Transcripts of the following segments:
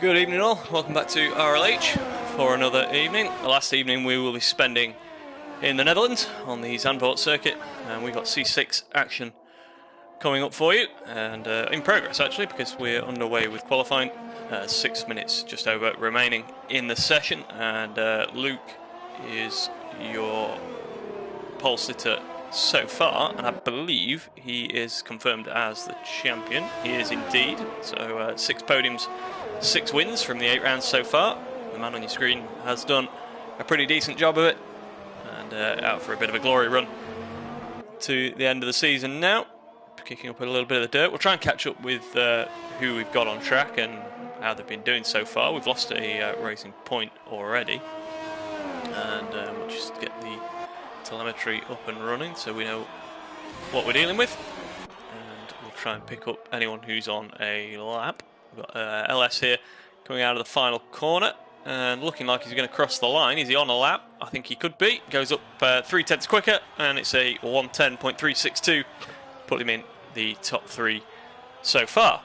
Good evening all, welcome back to RLH for another evening. The last evening we will be spending in the Netherlands on the Zandvoort circuit, and we've got C6 action coming up for you, and in progress actually, because we're underway with qualifying. 6 minutes just over remaining in the session, and Luke is your pole sitter so far, and I believe he is confirmed as the champion. He is indeed. So 6 podiums, 6 wins from the 8 rounds so far. The man on your screen has done a pretty decent job of it, and out for a bit of a glory run to the end of the season now, kicking up a little bit of the dirt. We'll try and catch up with who we've got on track and how they've been doing so far. We've lost a racing point already, and we'll just get the telemetry up and running so we know what we're dealing with, and we'll try and pick up anyone who's on a lap. We've got LS here coming out of the final corner and looking like he's going to cross the line. Is he on a lap? I think he could be. Goes up 3/10 quicker, and it's a 1:10.362, put him in the top 3 so far.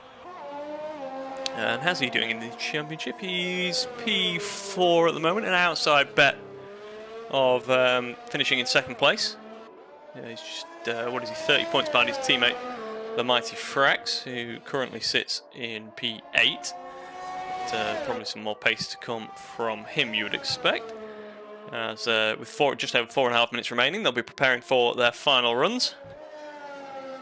And how's he doing in the championship? He's P4 at the moment, an outside bet of finishing in 2nd place. Yeah, he's just, 30 points behind his teammate, the mighty Frax, who currently sits in P8. But, probably some more pace to come from him, you would expect. As with just over 4.5 minutes remaining, they'll be preparing for their final runs.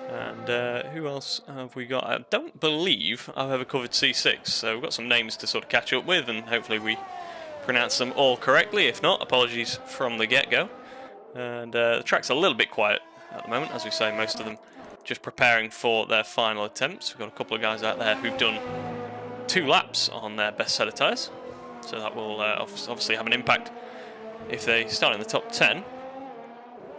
And who else have we got? I don't believe I've ever covered C6, so we've got some names to sort of catch up with, and hopefully we pronounce them all correctly. If not, apologies from the get-go. And the track's a little bit quiet at the moment, as we say, most of them just preparing for their final attempts. We've got a couple of guys out there who've done 2 laps on their best set of tyres, so that will obviously have an impact if they start in the top 10,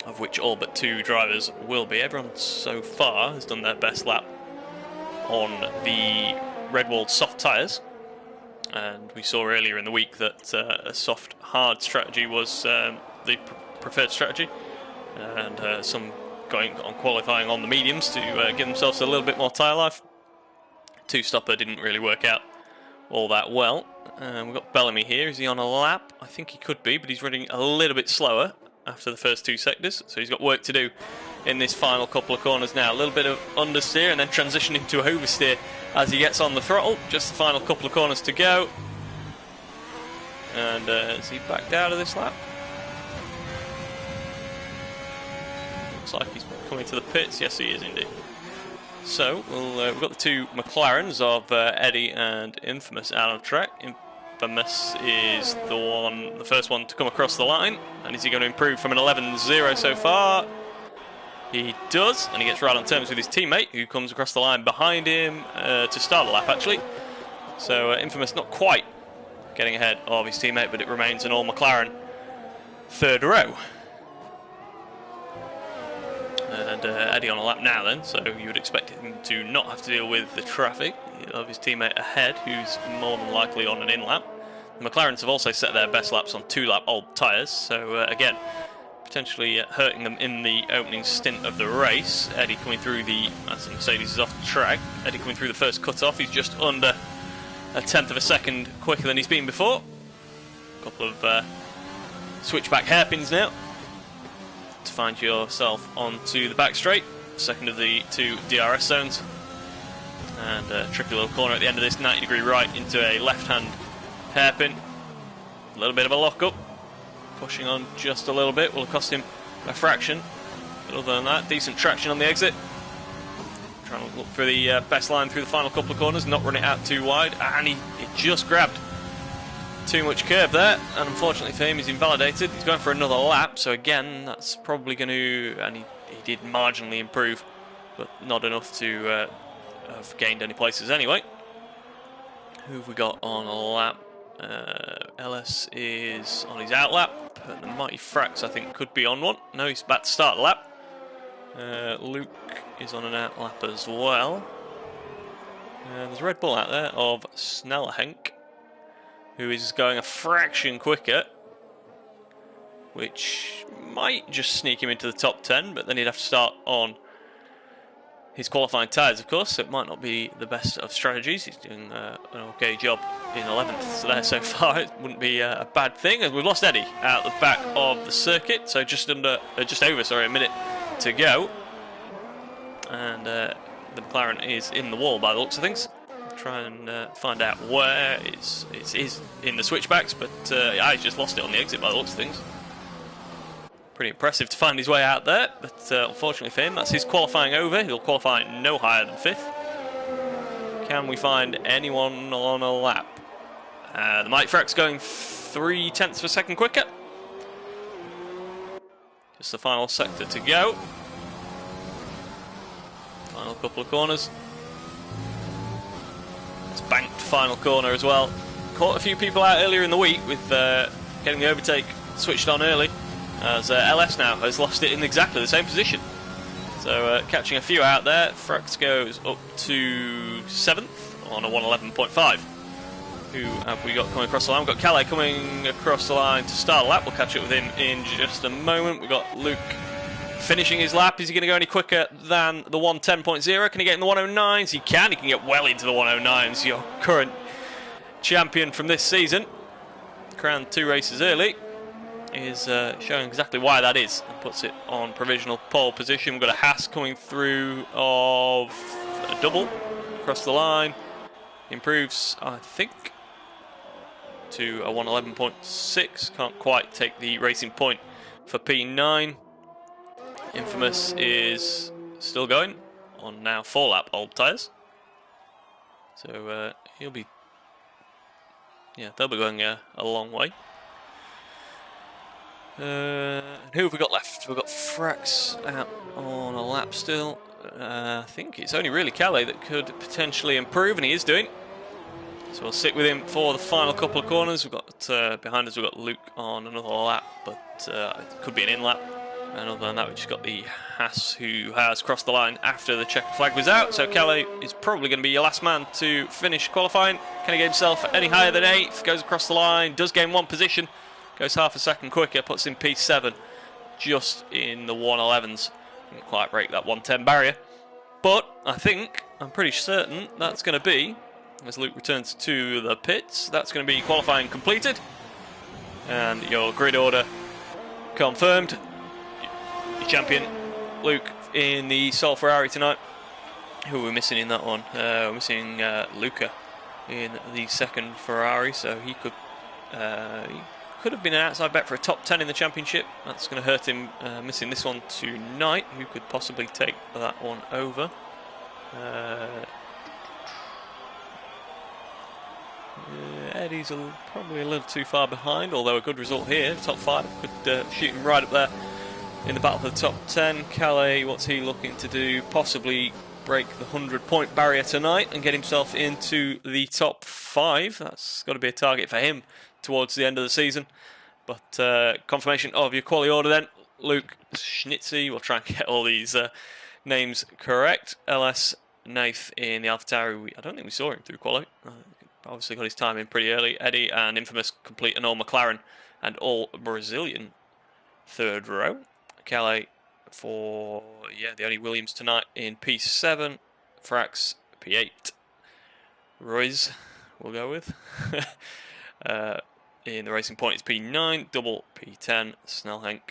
of which all but 2 drivers will be. Everyone so far has done their best lap on the Redwall soft tyres, and we saw earlier in the week that a soft hard strategy was the preferred strategy, and some going on qualifying on the mediums to give themselves a little bit more tyre life. 2-stopper didn't really work out all that well. We've got Bellamy here. Is he on a lap? I think he could be, but he's running a little bit slower after the first 2 sectors, so he's got work to do in this final couple of corners now. A little bit of understeer and then transitioning to oversteer as he gets on the throttle. Just the final couple of corners to go. And has he backed out of this lap? Looks like he's coming to the pits. Yes, he is indeed. So we've got the 2 McLarens of Eddie and Infamous out on track. Infamous is the first one to come across the line, and is he going to improve from an 11.0 so far? He does, and he gets right on terms with his teammate, who comes across the line behind him to start the lap actually. So Infamous not quite getting ahead of his teammate, but it remains an all McLaren 3rd row. And Eddie on a lap now then, so you would expect him to not have to deal with the traffic of his teammate ahead, who's more than likely on an in-lap. The McLarens have also set their best laps on 2-lap old tyres, so again, potentially hurting them in the opening stint of the race. Eddie coming through as the Mercedes is off the track, Eddie coming through the first cut-off. He's just under a 1/10 of a second quicker than he's been before. A couple of switchback hairpins now to find yourself onto the back straight, 2nd of the 2 DRS zones, and a tricky little corner at the end of this, 90-degree right into a left-hand hairpin. A little bit of a lock-up, pushing on just a little bit will cost him a fraction, but other than that, decent traction on the exit. Trying to look for the best line through the final couple of corners, not run it out too wide, and he just grabbed too much curb there, and unfortunately for him he's invalidated. He's going for another lap, so again that's probably going to, and he did marginally improve, but not enough to have gained any places anyway. Who have we got on a lap? LS is on his out lap, and the mighty Frax I think could be on one. No, he's about to start the lap. Luke is on an out lap as well. There's a Red Bull out there of Snellenhenk, who is going a fraction quicker, which might just sneak him into the top 10, but then he'd have to start on his qualifying tyres, of course, so it might not be the best of strategies. He's doing an okay job in 11th there so far. It wouldn't be a bad thing. And we've lost Eddie out the back of the circuit, so just over a minute to go. And the McLaren is in the wall by the looks of things. Try and find out where it is in the switchbacks, but he's just lost it on the exit by the looks of things. Pretty impressive to find his way out there, but unfortunately for him, that's his qualifying over. He'll qualify no higher than 5th. Can we find anyone on a lap? The Mighty Frack's going 0.3 of a second quicker. Just the final sector to go. Final couple of corners. It's banked final corner as well. Caught a few people out earlier in the week with getting the overtake switched on early, as LS now has lost it in exactly the same position. So catching a few out there. Frax goes up to 7th on a 111.5. Who have we got coming across the line? We've got Calais coming across the line to start a lap. We'll catch up with him in just a moment. We've got Luke finishing his lap. Is he going to go any quicker than the 110.0? Can he get in the 109s? He can. He can get well into the 109s. Your current champion from this season, crowned 2 races early, is showing exactly why that is, and puts it on provisional pole position. We've got a Haas coming through of a double across the line. Improves, I think, to a 111.6. Can't quite take the racing point for P9. Infamous is still going on now 4-lap old tyres. So he'll be, they'll be going a long way. Who have we got left? We've got Frax out on a lap still. I think it's only really Calais that could potentially improve, and he is doing. So we'll sit with him for the final couple of corners. We've got behind us, we've got Luke on another lap, but it could be an in-lap. And other than that, we've just got the Haas, who has crossed the line after the checkered flag was out. So Calais is probably going to be your last man to finish qualifying. Can he get himself any higher than 8th? Goes across the line, does gain 1 position, goes half a second quicker, puts in P7, just in the 111s. Didn't quite break that 110 barrier. But I'm pretty certain that's going to be, as Luke returns to the pits, that's going to be qualifying completed. And your grid order confirmed. Champion Luke in the Sol Ferrari tonight. Who are we missing in that one? We're missing Luca in the second Ferrari, so he could have been an outside bet for a top 10 in the championship. That's going to hurt him missing this one tonight. Who could possibly take that one over? Eddie's probably a little too far behind, although a good result here. Top 5 could shoot him right up there in the battle for the top 10. Calais, what's he looking to do? Possibly break the 100-point barrier tonight and get himself into the top 5. That's got to be a target for him towards the end of the season. But confirmation of your quality order then. Luke Schnitzy, we'll try and get all these names correct. LS Nath in the AlphaTauri. I don't think we saw him through quality. Obviously got his time in pretty early. Eddie and Infamous complete an all McLaren and all Brazilian 3rd row. Calais for, the only Williams tonight in P7. Frax P8. Ruiz we'll go with. In the Racing Point it's P9. Double P10. Snellhenk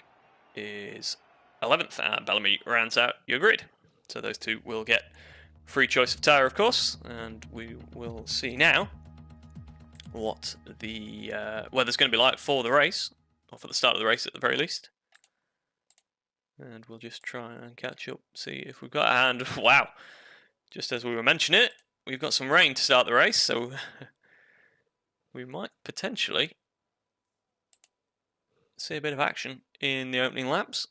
is 11th. And Bellamy rounds out your grid. So those two will get free choice of tyre, of course. And we will see now what the weather's going to be like for the race. Or for the start of the race at the very least. And we'll just try and catch up, see if we've got, and wow, just as we were mentioning it, we've got some rain to start the race, so we might potentially see a bit of action in the opening laps.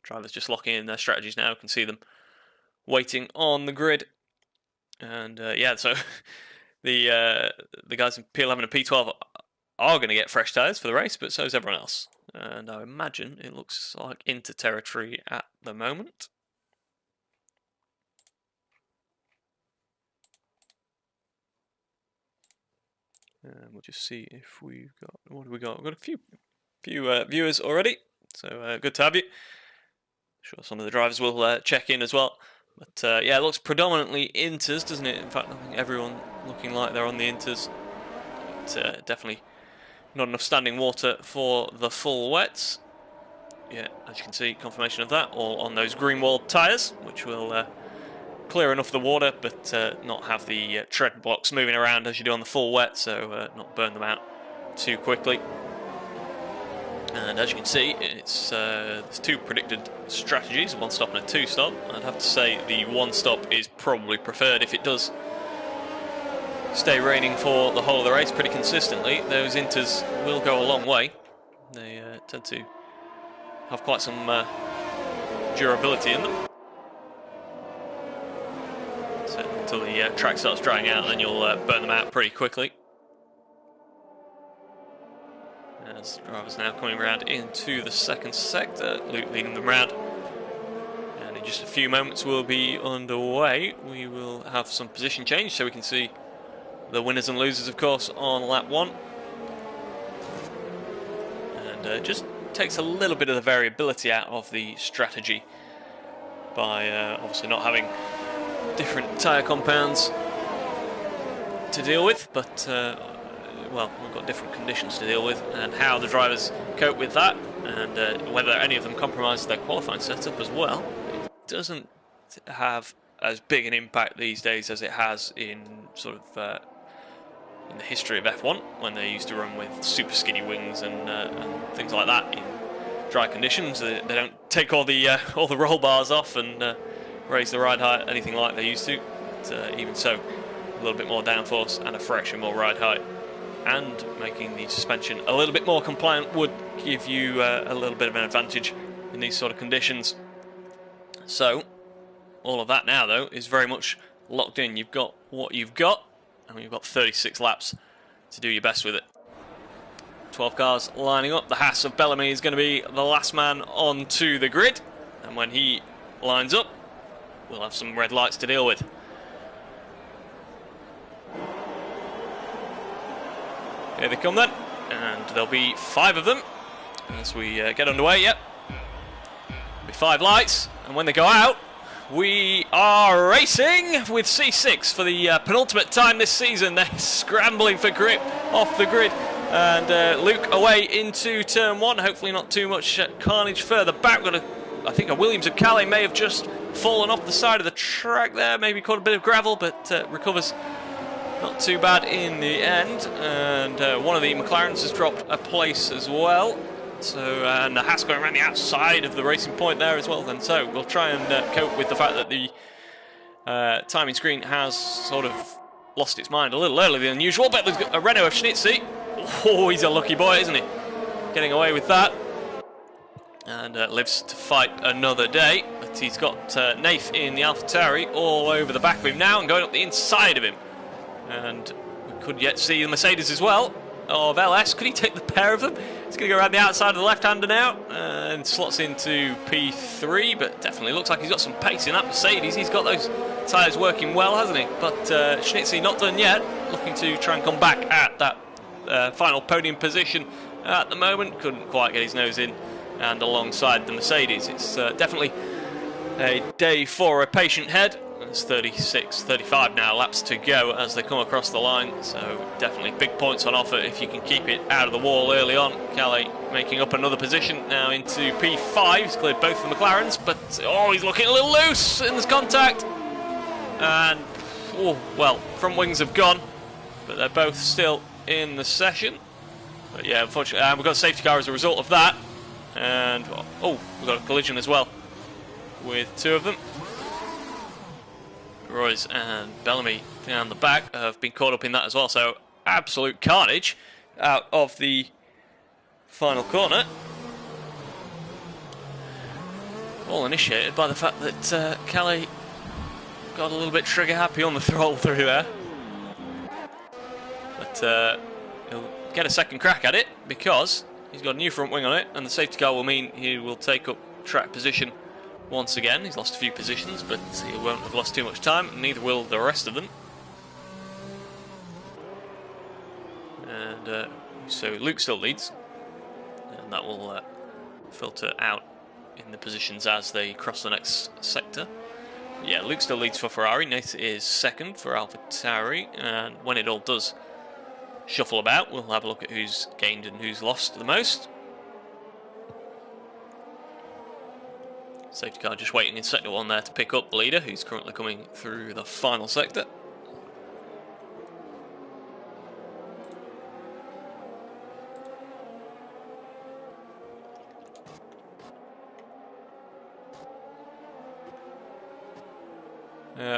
Drivers just locking in their strategies now, can see them waiting on the grid. And so the guys in P11 and P12 are going to get fresh tyres for the race, but so is everyone else. And I imagine it looks like into territory at the moment. And we'll just see if we've got, what have we got? We've got a few viewers already, so good to have you. I'm sure some of the drivers will check in as well But yeah, it looks predominantly inters, doesn't it? In fact, I think everyone looking like they're on the inters. But definitely not enough standing water for the full wets. Yeah, as you can see, confirmation of that, all on those green-walled tyres, which will clear enough of the water, but not have the tread blocks moving around as you do on the full wet, so not burn them out too quickly. And as you can see, it's there's two predicted strategies, one stop and a two stop. I'd have to say the one stop is probably preferred if it does stay raining for the whole of the race pretty consistently. Those inters will go a long way. They tend to have quite some durability in them. So until the track starts drying out, then you'll burn them out pretty quickly. As the drivers now coming around into the second sector, Luke leading them round. And in just a few moments we'll be underway. We will have some position change so we can see the winners and losers, of course, on lap 1. And just takes a little bit of the variability out of the strategy by obviously not having different tyre compounds to deal with, but well, we've got different conditions to deal with, and how the drivers cope with that, and whether any of them compromise their qualifying setup as well. It doesn't have as big an impact these days as it has in sort of in the history of F1, when they used to run with super skinny wings and things like that in dry conditions. They don't take all the roll bars off and raise the ride height anything like they used to. But, even so, a little bit more downforce and a fraction more ride height, and making the suspension a little bit more compliant would give you a little bit of an advantage in these sort of conditions. So all of that now, though, is very much locked in. You've got what you've got, and you've got 36 laps to do your best with it. 12 cars lining up. The Haas of Bellamy is going to be the last man onto the grid, and when he lines up, we'll have some red lights to deal with. Here they come then, and there'll be 5 of them as we get underway. Yep, there'll be 5 lights, and when they go out, we are racing with C6 for the penultimate time this season. They're scrambling for grip off the grid, and Luke away into turn 1. Hopefully not too much carnage further back. I think a Williams of Calais may have just fallen off the side of the track there, maybe caught a bit of gravel, but recovers not too bad in the end. And one of the McLarens has dropped a place as well. So, and the Haas going around the outside of the racing point there as well. Then, so we'll try and cope with the fact that the timing screen has sort of lost its mind a little earlier than usual. But there's a Renault of Schnitzy. Oh, he's a lucky boy, isn't he? Getting away with that, and lives to fight another day. But he's got Nath in the AlphaTauri all over the back of him now, and going up the inside of him. And we could yet see the Mercedes as well of LS. Could he take the pair of them? He's going to go around the outside of the left-hander now and slots into P3, but definitely looks like he's got some pace in that Mercedes. He's got those tyres working well, hasn't he? But Schnitzy not done yet, looking to try and come back at that final podium position at the moment. Couldn't quite get his nose in and alongside the Mercedes. It's definitely a day for a patient head. There's 35 now laps to go as they come across the line, so definitely big points on offer if you can keep it out of the wall early on. Calais making up another position now into P5. He's cleared both the McLarens, but oh, he's looking a little loose, and there's contact. And oh, well, front wings have gone, but they're both still in the session. But yeah, unfortunately, we've got a safety car as a result of that. And oh, we've got a collision as well with 2 of them. Royce and Bellamy down the back have been caught up in that as well, so absolute carnage out of the final corner. All initiated by the fact that Calais got a little bit trigger happy on the throttle through there. But he'll get a second crack at it because he's got a new front wing on it, and the safety car will mean he will take up track position once again. He's lost a few positions, but he won't have lost too much time, and neither will the rest of them. And so Luke still leads, and that will filter out in the positions as they cross the next sector. Yeah, Luke still leads for Ferrari. Nate is second for AlphaTauri. And when it all does shuffle about, we'll have a look at who's gained and who's lost the most. Safety car just waiting in sector 1 there to pick up the leader, who's currently coming through the final sector.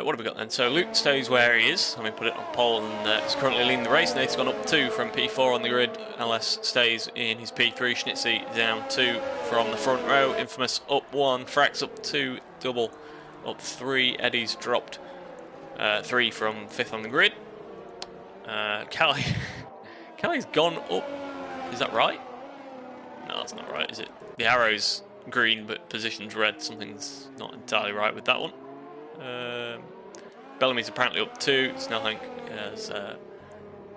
What have we got then? So Luke stays where he is. Let me put it on pole and is currently leading the race. Nate's gone up 2 from P4 on the grid. LS stays in his P3. Schnitzy down 2 from the front row. Infamous up 1. Frax up 2. Double up 3. Eddie's dropped 3 from 5th on the grid. Callie's gone up. Is that right? No, that's not right, is it? The arrow's green but position's red. Something's not entirely right with that one. Bellamy's apparently up 2. Snellhank has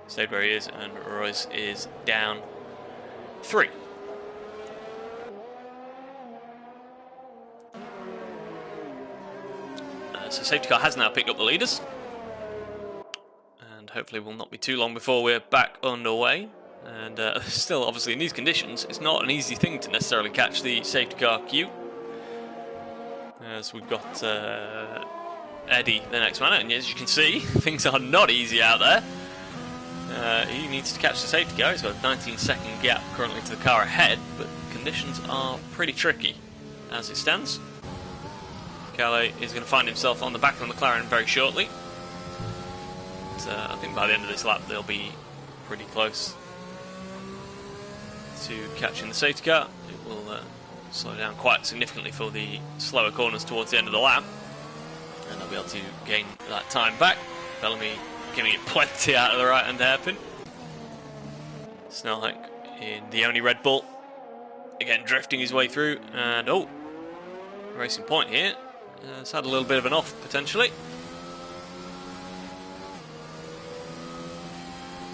stayed where he is, and Royce is down 3. So safety car has now picked up the leaders, and hopefully will not be too long before we're back underway. And still, obviously, in these conditions, it's not an easy thing to necessarily catch the safety car queue. As we've got Eddie, the next man, and as you can see, things are not easy out there. He needs to catch the safety car. He's got a 19-second gap currently to the car ahead, but conditions are pretty tricky as it stands. Calais is going to find himself on the back of the McLaren very shortly. But, I think by the end of this lap they'll be pretty close to catching the safety car. It will slow down quite significantly for the slower corners towards the end of the lap, and they'll be able to gain that time back. Bellamy giving it plenty out of the right-hand hairpin. Snellhank in the only Red Bull, again drifting his way through, and Racing Point here has had a little bit of an off potentially.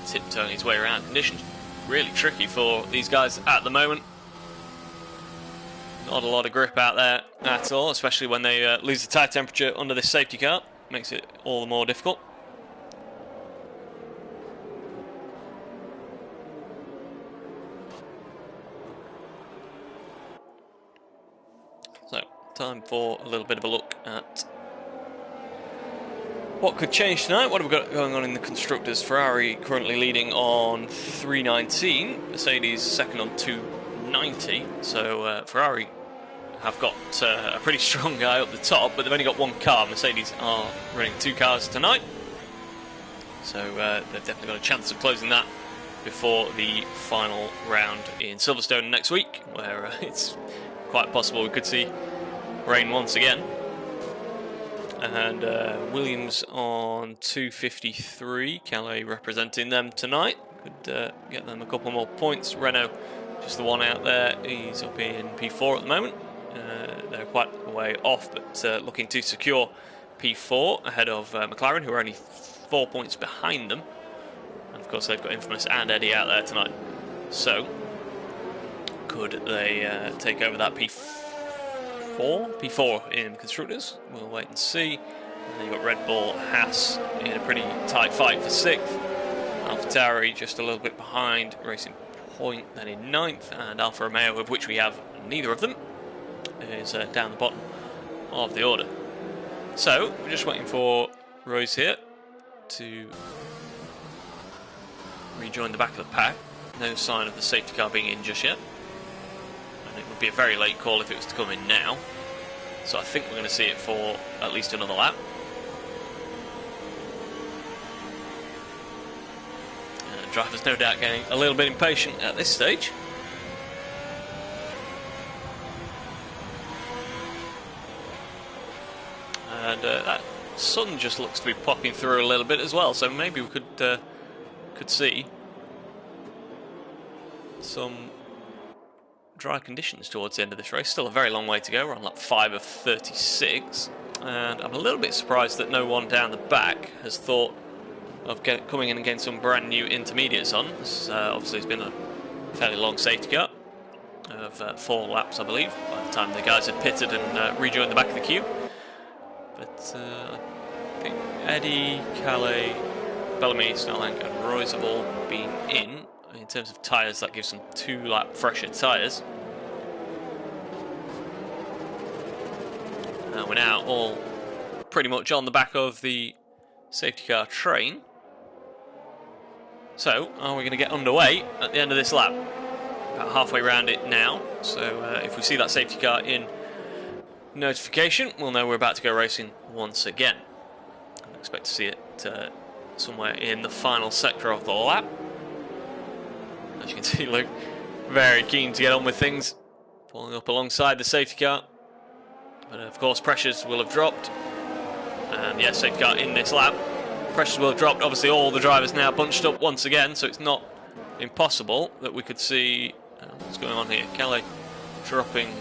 Tiptoeing his way around. Conditions really tricky for these guys at the moment. Not a lot of grip out there at all, especially when they lose the tyre temperature under this safety car. Makes it all the more difficult. So, time for a little bit of a look at what could change tonight. What have we got going on in the constructors? Ferrari currently leading on 319, Mercedes second on 290. So Ferrari have got a pretty strong guy up the top, but they've only got one car. Mercedes are running 2 cars tonight, so they've definitely got a chance of closing that before the final round in Silverstone next week, where it's quite possible we could see rain once again. And Williams on 253, Calais representing them tonight. Could get them a couple more points. Renault, just the one out there, he's up in P4 at the moment. They're quite a way off, but looking to secure P4 ahead of McLaren, who are only 4 points behind them. And of course, they've got Infamous and Eddie out there tonight. So, could they take over that P4? P4 in constructors? We'll wait and see. And then you've got Red Bull, Haas in a pretty tight fight for 6th. AlphaTauri just a little bit behind, Racing Point then in 9th, and Alfa Romeo, of which we have neither of them, is down the bottom of the order. So we're just waiting for Royce here to rejoin the back of the pack. No sign of the safety car being in just yet. It would be a very late call if it was to come in now, so I think we're going to see it for at least another lap. Drivers no doubt getting a little bit impatient at this stage. And that sun just looks to be popping through a little bit as well, so maybe we could see some dry conditions towards the end of this race. Still a very long way to go. We're on lap 5 of 36, and I'm a little bit surprised that no one down the back has thought of coming in and getting some brand new intermediates on. This obviously has been a fairly long safety car of 4 laps, I believe, by the time the guys had pitted and rejoined the back of the queue. But I think Eddie, Calais, Bellamy, Snellhank and Royce have all been in. In terms of tyres, that gives them 2-lap fresher tyres. And we're now all pretty much on the back of the safety car train. So, are we going to get underway at the end of this lap? About halfway around it now. So, if we see that safety car in notification, we'll know we're about to go racing once again. I expect to see it somewhere in the final sector of the lap. As you can see, Luke very keen to get on with things, pulling up alongside the safety car. But of course, pressures will have dropped. And yes, safety car in this lap. Pressures will have dropped. Obviously, all the drivers now bunched up once again, so it's not impossible that we could see what's going on here. Kelly dropping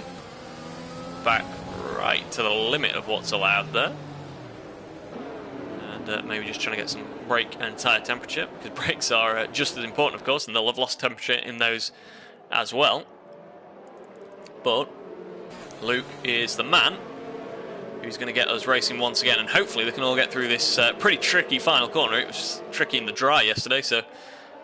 back right to the limit of what's allowed there. And maybe just trying to get some brake and tyre temperature, because brakes are just as important, of course, and they'll have lost temperature in those as well. But Luke is the man who's going to get us racing once again, and hopefully they can all get through this pretty tricky final corner. It was tricky in the dry yesterday, so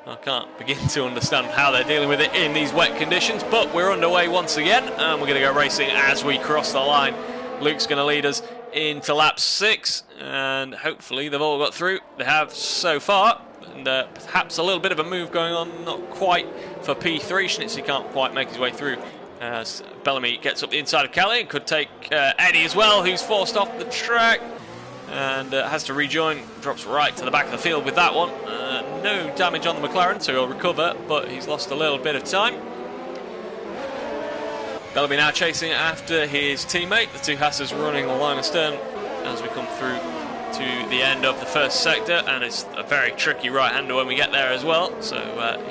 I can't begin to understand how they're dealing with it in these wet conditions, but we're underway once again, and we're going to go racing as we cross the line. Luke's going to lead us into lap 6, and hopefully they've all got through. They have so far, and perhaps a little bit of a move going on, not quite for P3. Schnitzy can't quite make his way through as Bellamy gets up the inside of Calais. Could take Eddie as well, who's forced off the track and has to rejoin. Drops right to the back of the field with that one. No damage on the McLaren, so he'll recover, but he's lost a little bit of time. Bellamy now chasing after his teammate. The two Hasses running the line astern as we come through to the end of the first sector, and it's a very tricky right-hander when we get there as well. So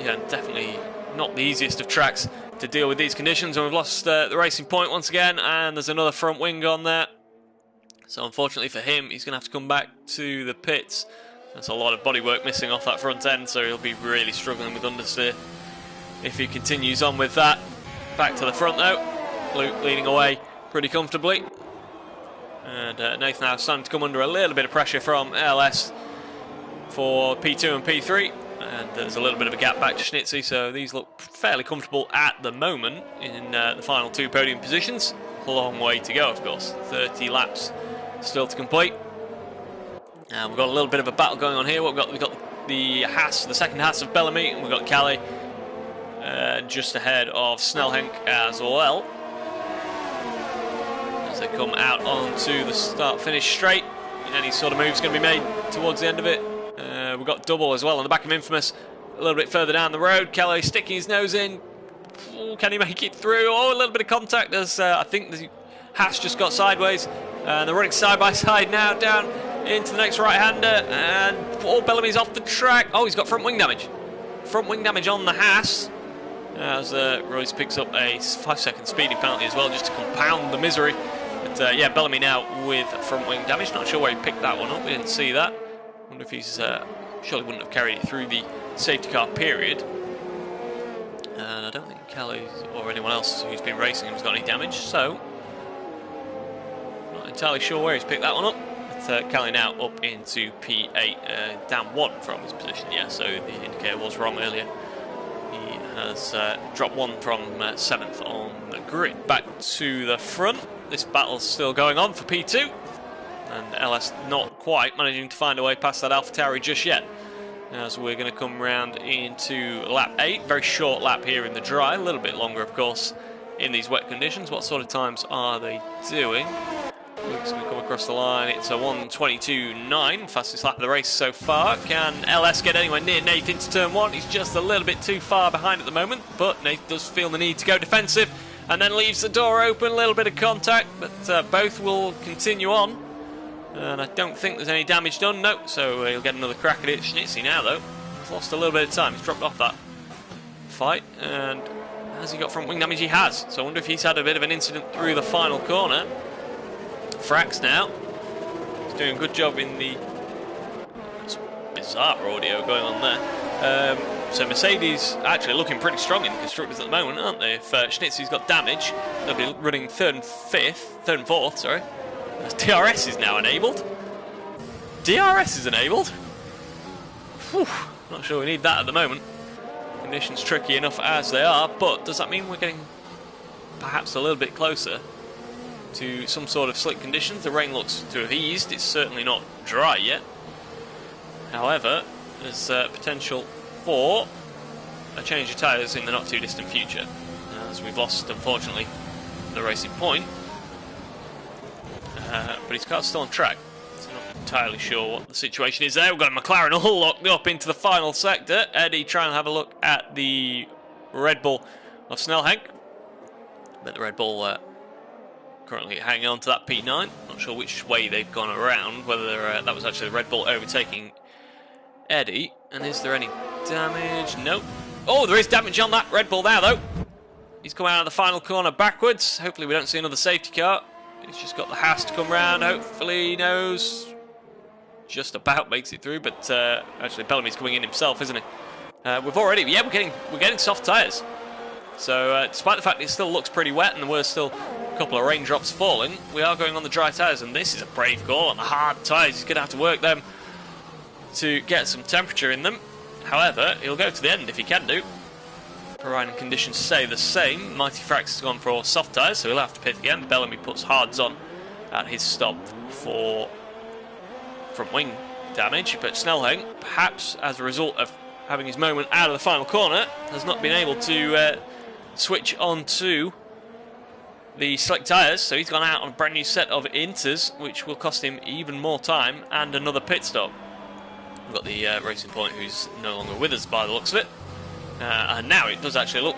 yeah, definitely not the easiest of tracks to deal with these conditions. And we've lost the racing point once again, and there's another front wing on there. So unfortunately for him, he's going to have to come back to the pits. There's a lot of bodywork missing off that front end, so he'll be really struggling with understeer if he continues on with that. Back to the front though, Luke leading away pretty comfortably. And Nathan now starting to come under a little bit of pressure from RLH for P2 and P3. And there's a little bit of a gap back to Schnitzy, so these look fairly comfortable at the moment in the final 2 podium positions. A long way to go, of course. 30 laps still to complete. We've got a little bit of a battle going on here. We've got the Haas, the second Haas of Bellamy, and we've got Calais just ahead of Snellhank as well. As they come out onto the start-finish straight, any sort of move's going to be made towards the end of it. We've got Double as well on the back of Infamous, a little bit further down the road. Calais sticking his nose in. Ooh, can he make it through? Oh, a little bit of contact as I think the Haas just got sideways. And they're running side by side now down into the next right-hander. And Bellamy's off the track. Oh, he's got front wing damage. Front wing damage on the Haas. As Royce picks up a 5-second speeding penalty as well, just to compound the misery. But yeah, Bellamy now with front wing damage. Not sure where he picked that one up. We didn't see that. Wonder if he's surely wouldn't have carried it through the safety car period. And I don't think Calais or anyone else who's been racing him has got any damage, so not entirely sure where he's picked that one up. But Calais now up into P8, down 1 from his position. Yeah, so the indicator was wrong earlier. He has dropped 1 from 7th on the grid. Back to the front. This battle's still going on for P2. And LS not quite managing to find a way past that AlphaTauri just yet. As we're going to come round into lap 8. Very short lap here in the dry. A little bit longer, of course, in these wet conditions. What sort of times are they doing? Luke's going to come across the line. It's a 1:22.9. Fastest lap of the race so far. Can LS get anywhere near Nathan to turn 1? He's just a little bit too far behind at the moment. But Nathan does feel the need to go defensive. And then leaves the door open. A little bit of contact. But both will continue on. And I don't think there's any damage done, no, so he'll get another crack at it. Schnitzy now, though, he's lost a little bit of time. He's dropped off that fight, and has he got front wing damage? He has, so I wonder if he's had a bit of an incident through the final corner. Frax now, he's doing a good job in the bizarre audio going on there. So Mercedes actually looking pretty strong in the constructors at the moment, aren't they? If Schnitzy's got damage, they'll be running 3rd and 4th, sorry. DRS is now enabled. DRS is enabled. Whew, not sure we need that at the moment. Conditions tricky enough as they are, but does that mean we're getting perhaps a little bit closer to some sort of slick conditions? The rain looks to have eased. It's certainly not dry yet. However, there's potential for a change of tyres in the not too distant future, as we've lost, unfortunately, the racing point. But his car's still on track, so not entirely sure what the situation is there. We've got a McLaren all locked up into the final sector. Eddie trying to have a look at the Red Bull of Snelhenk, but the Red Bull currently hanging on to that P9. Not sure which way they've gone around, whether that was actually the Red Bull overtaking Eddie. And is there any damage? Nope. Oh, there is damage on that Red Bull now, though. He's come out of the final corner backwards. Hopefully we don't see another safety car. He's just got the Haas to come round. Hopefully he knows. Just about makes it through, but actually Bellamy's coming in himself, isn't he? We're getting soft tyres. So despite the fact it still looks pretty wet and there were still a couple of raindrops falling, we are going on the dry tyres, and this is a brave call on the hard tyres. He's going to have to work them to get some temperature in them. However, he'll go to the end if he can do, providing conditions stay the same. Mighty Frax has gone for soft tyres, so he'll have to pit again. Bellamy puts hards on at his stop for front wing damage, but Snelhenk, perhaps as a result of having his moment out of the final corner, has not been able to switch on to the slick tyres, so he's gone out on a brand new set of inters, which will cost him even more time and another pit stop. We've got the Racing Point, who's no longer with us by the looks of it. And now it does actually look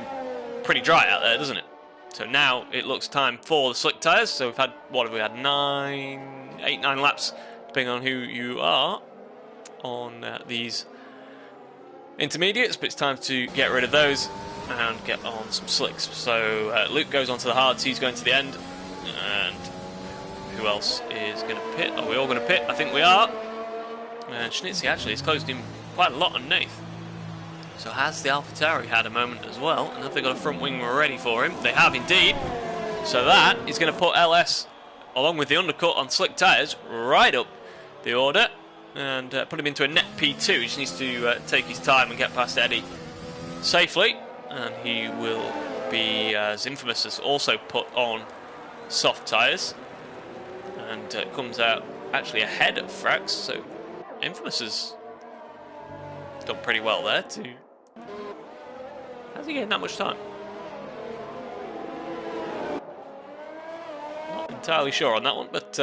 pretty dry out there, doesn't it? So now it looks time for the slick tyres. So we've had, what have we had, 8, 9 laps, depending on who you are, on these intermediates. But it's time to get rid of those and get on some slicks. So Luke goes on to the hards, he's going to the end. And who else is going to pit? Are we all going to pit? I think we are. And Schnitzy actually has closed him quite a lot underneath. So has the AlphaTauri had a moment as well? And have they got a front wing ready for him? They have indeed. So that is going to put LS, along with the undercut on slick tyres, right up the order. And put him into a net P2. He just needs to take his time and get past Eddie safely. And he will be, as Infamous has also put on soft tyres. And comes out actually ahead of Frax. So Infamous has done pretty well there too. How's he getting that much time? Not entirely sure on that one, but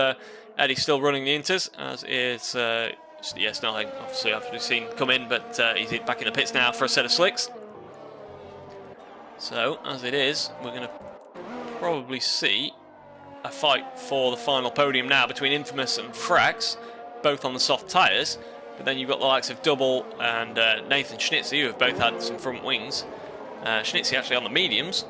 Eddie's still running the inters, as is Snelhenk, obviously after we've seen come in, but he's back in the pits now for a set of slicks. So, as it is, we're going to probably see a fight for the final podium now between Infamous and Frax, both on the soft tyres. But then you've got the likes of Double and Nathan Schnitzy, who have both had some front wings. Schnitzy actually on the mediums,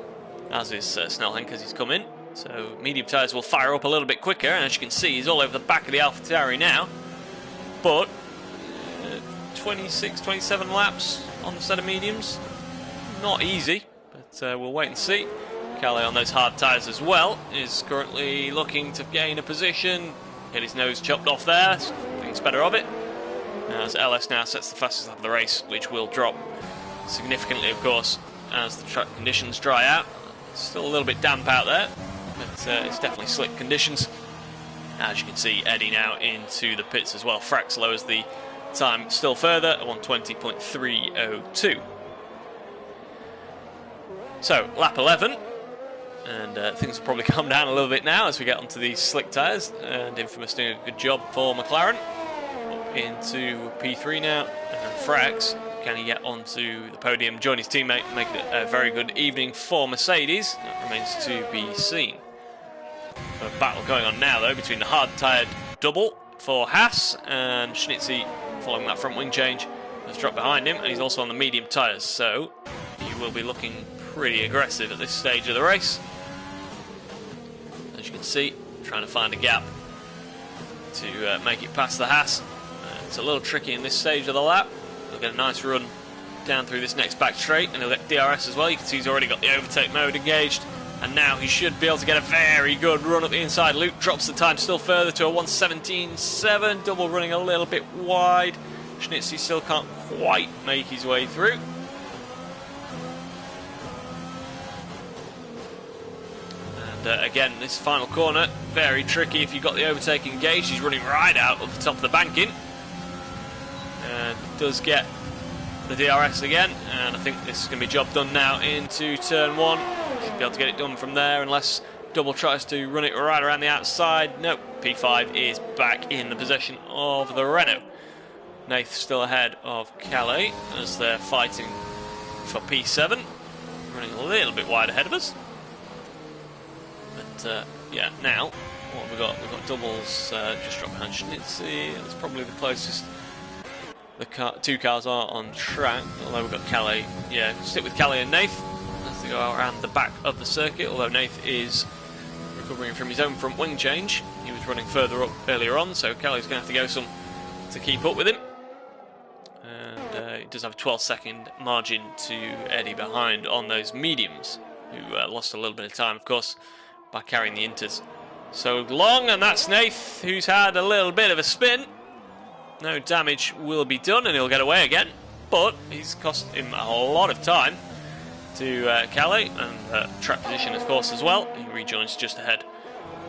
as is Snelhenk as he's come in. So medium tyres will fire up a little bit quicker, and as you can see, he's all over the back of the AlphaTauri now. But 26, 27 laps on the set of mediums, not easy, but we'll wait and see. Calais on those hard tyres as well is currently looking to gain a position, get his nose chopped off there, thinks better of it. As LS now sets the fastest lap of the race, which will drop significantly, of course, as the track conditions dry out. It's still a little bit damp out there, but it's definitely slick conditions. As you can see, Eddie now into the pits as well. Frax lowers the time still further at 1:20.302. So, lap 11, and things will probably calm down a little bit now as we get onto these slick tyres, and Infamous doing a good job for McLaren. Into P3 now, and Frax, can he get onto the podium, join his teammate, and make it a very good evening for Mercedes? That remains to be seen. A battle going on now though between the hard-tyred Double for Haas and Schnitzy, following that front wing change, has dropped behind him, and he's also on the medium tyres, so he will be looking pretty aggressive at this stage of the race. As you can see, trying to find a gap to make it past the Haas. It's a little tricky in this stage of the lap. He'll get a nice run down through this next back straight, and he'll get DRS as well. You can see he's already got the overtake mode engaged And now he should be able to get a very good run up the inside. Luke drops the time still further to a 1:17.7. Double running a little bit wide. Schnitzy still can't quite make his way through. And again, this final corner, very tricky if you've got the overtake engaged. He's running right out of the top of the banking. And does get the DRS again. And I think this is going to be job done now into turn 1. Should be able to get it done from there unless Double tries to run it right around the outside. Nope, P5 is back in the possession of the Renault. Nath still ahead of Calais as they're fighting for P7. Running a little bit wide ahead of us. But yeah, now, what have we got? We've got Doubles just dropped behind Schnitzy. That's probably the closest the two cars are on track. Although we've got Calais. Yeah, stick with Calais and Nath as they go around the back of the circuit. Although Nath is recovering from his own front wing change. He was running further up earlier on, so Calais is going to have to go some to keep up with him. And he does have a 12-second margin to Eddie behind on those mediums, who lost a little bit of time, of course, by carrying the inters so long. And that's Nath, who's had a little bit of a spin. No damage will be done, and he'll get away again. But he's cost him a lot of time to Calais, and track position, of course, as well. He rejoins just ahead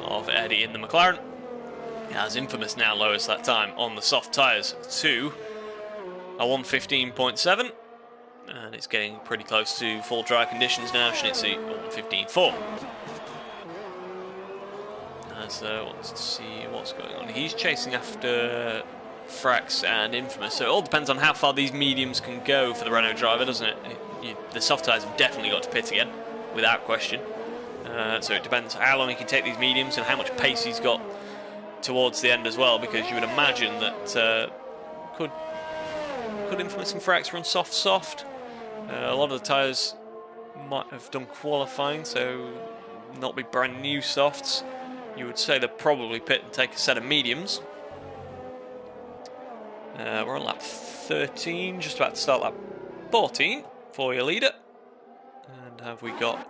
of Eddie in the McLaren. As Infamous now lowers that time on the soft tyres to a 1:15.7, and it's getting pretty close to full dry conditions now. Schnitzy 1:15.4. So let's see what's going on. He's chasing after Frax and Infamous, so it all depends on how far these mediums can go for the Renault driver, doesn't it? The soft tyres have definitely got to pit again, without question. So it depends how long he can take these mediums and how much pace he's got towards the end as well, because you would imagine that could Infamous and Frax run soft. A lot of the tyres might have done qualifying, so not be brand new softs. You would say they'll probably pit and take a set of mediums. We're on lap 13, just about to start lap 14 for your leader. And have we got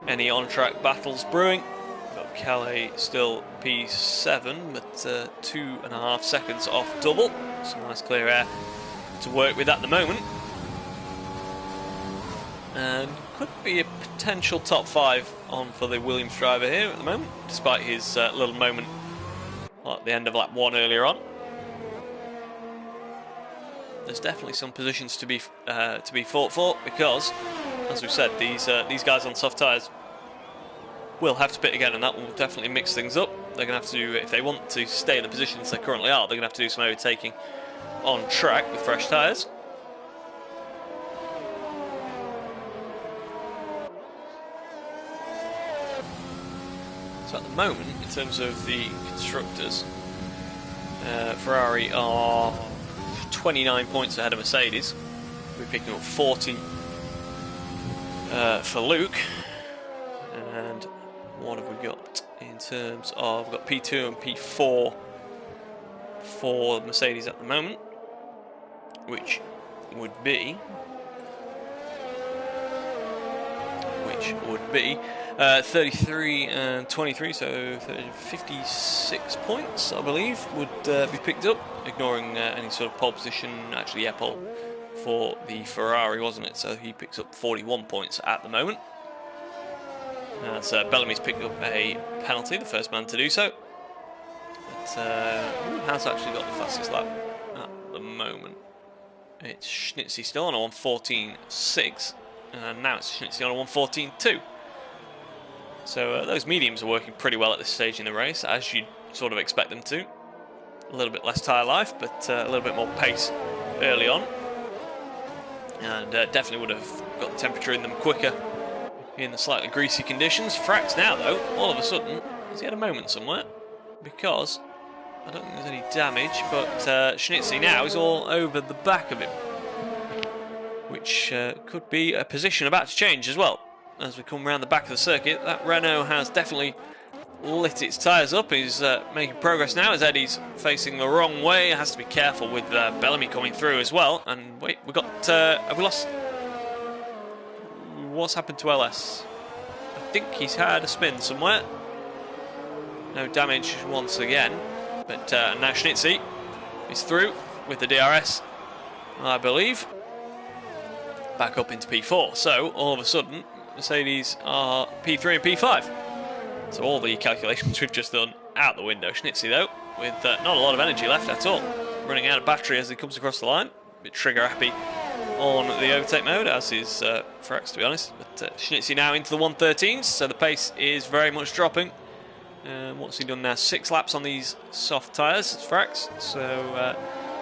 any on-track battles brewing? We've got Calais still P7, but 2.5 seconds off Double. Some nice clear air to work with at the moment. And could be a potential top 5 on for the Williams driver here at the moment, despite his little moment at the end of lap 1 earlier on. There's definitely some positions to be fought for, because, as we've said, these guys on soft tyres will have to pit again, and that will definitely mix things up. They're going to have to, if they want to stay in the positions they currently are, they're going to have to do some overtaking on track with fresh tyres. So at the moment, in terms of the constructors, Ferrari are 29 points ahead of Mercedes. We're picking up 40 for Luke. And what have we got in terms of, we've got P2 and P4 for Mercedes at the moment, which would be 33 and 23, so 56 points, I believe, would be picked up, ignoring any sort of pole position. Actually, yeah, pole for the Ferrari, wasn't it? So he picks up 41 points at the moment. So Bellamy's picked up a penalty, the first man to do so. But who has actually got the fastest lap at the moment? It's Schnitzy still on a 1:14.6, and now it's Schnitzy on a 1:14.2. So those mediums are working pretty well at this stage in the race, as you'd sort of expect them to. A little bit less tyre life, but a little bit more pace early on. And definitely would have got the temperature in them quicker in the slightly greasy conditions. Frax now, though, all of a sudden, has he had a moment somewhere? Because I don't think there's any damage, but Schnitzy now is all over the back of him, which could be a position about to change as well. As we come around the back of the circuit, that Renault has definitely lit its tyres up. He's making progress now as Eddie's facing the wrong way. Has to be careful with Bellamy coming through as well. And wait, we got have we lost? What's happened to LS? I think he's had a spin somewhere. No damage once again. But now Schnitzy is through with the DRS, I believe. Back up into P4. So, all of a sudden, Mercedes are P3 and P5. So all the calculations we've just done out the window. Schnitzy, though, with not a lot of energy left at all. Running out of battery as he comes across the line. A bit trigger happy on the overtake mode, as is Frax, to be honest. But Schnitzy now into the 113s, so the pace is very much dropping. What's he done now? 6 laps on these soft tyres, Frax. So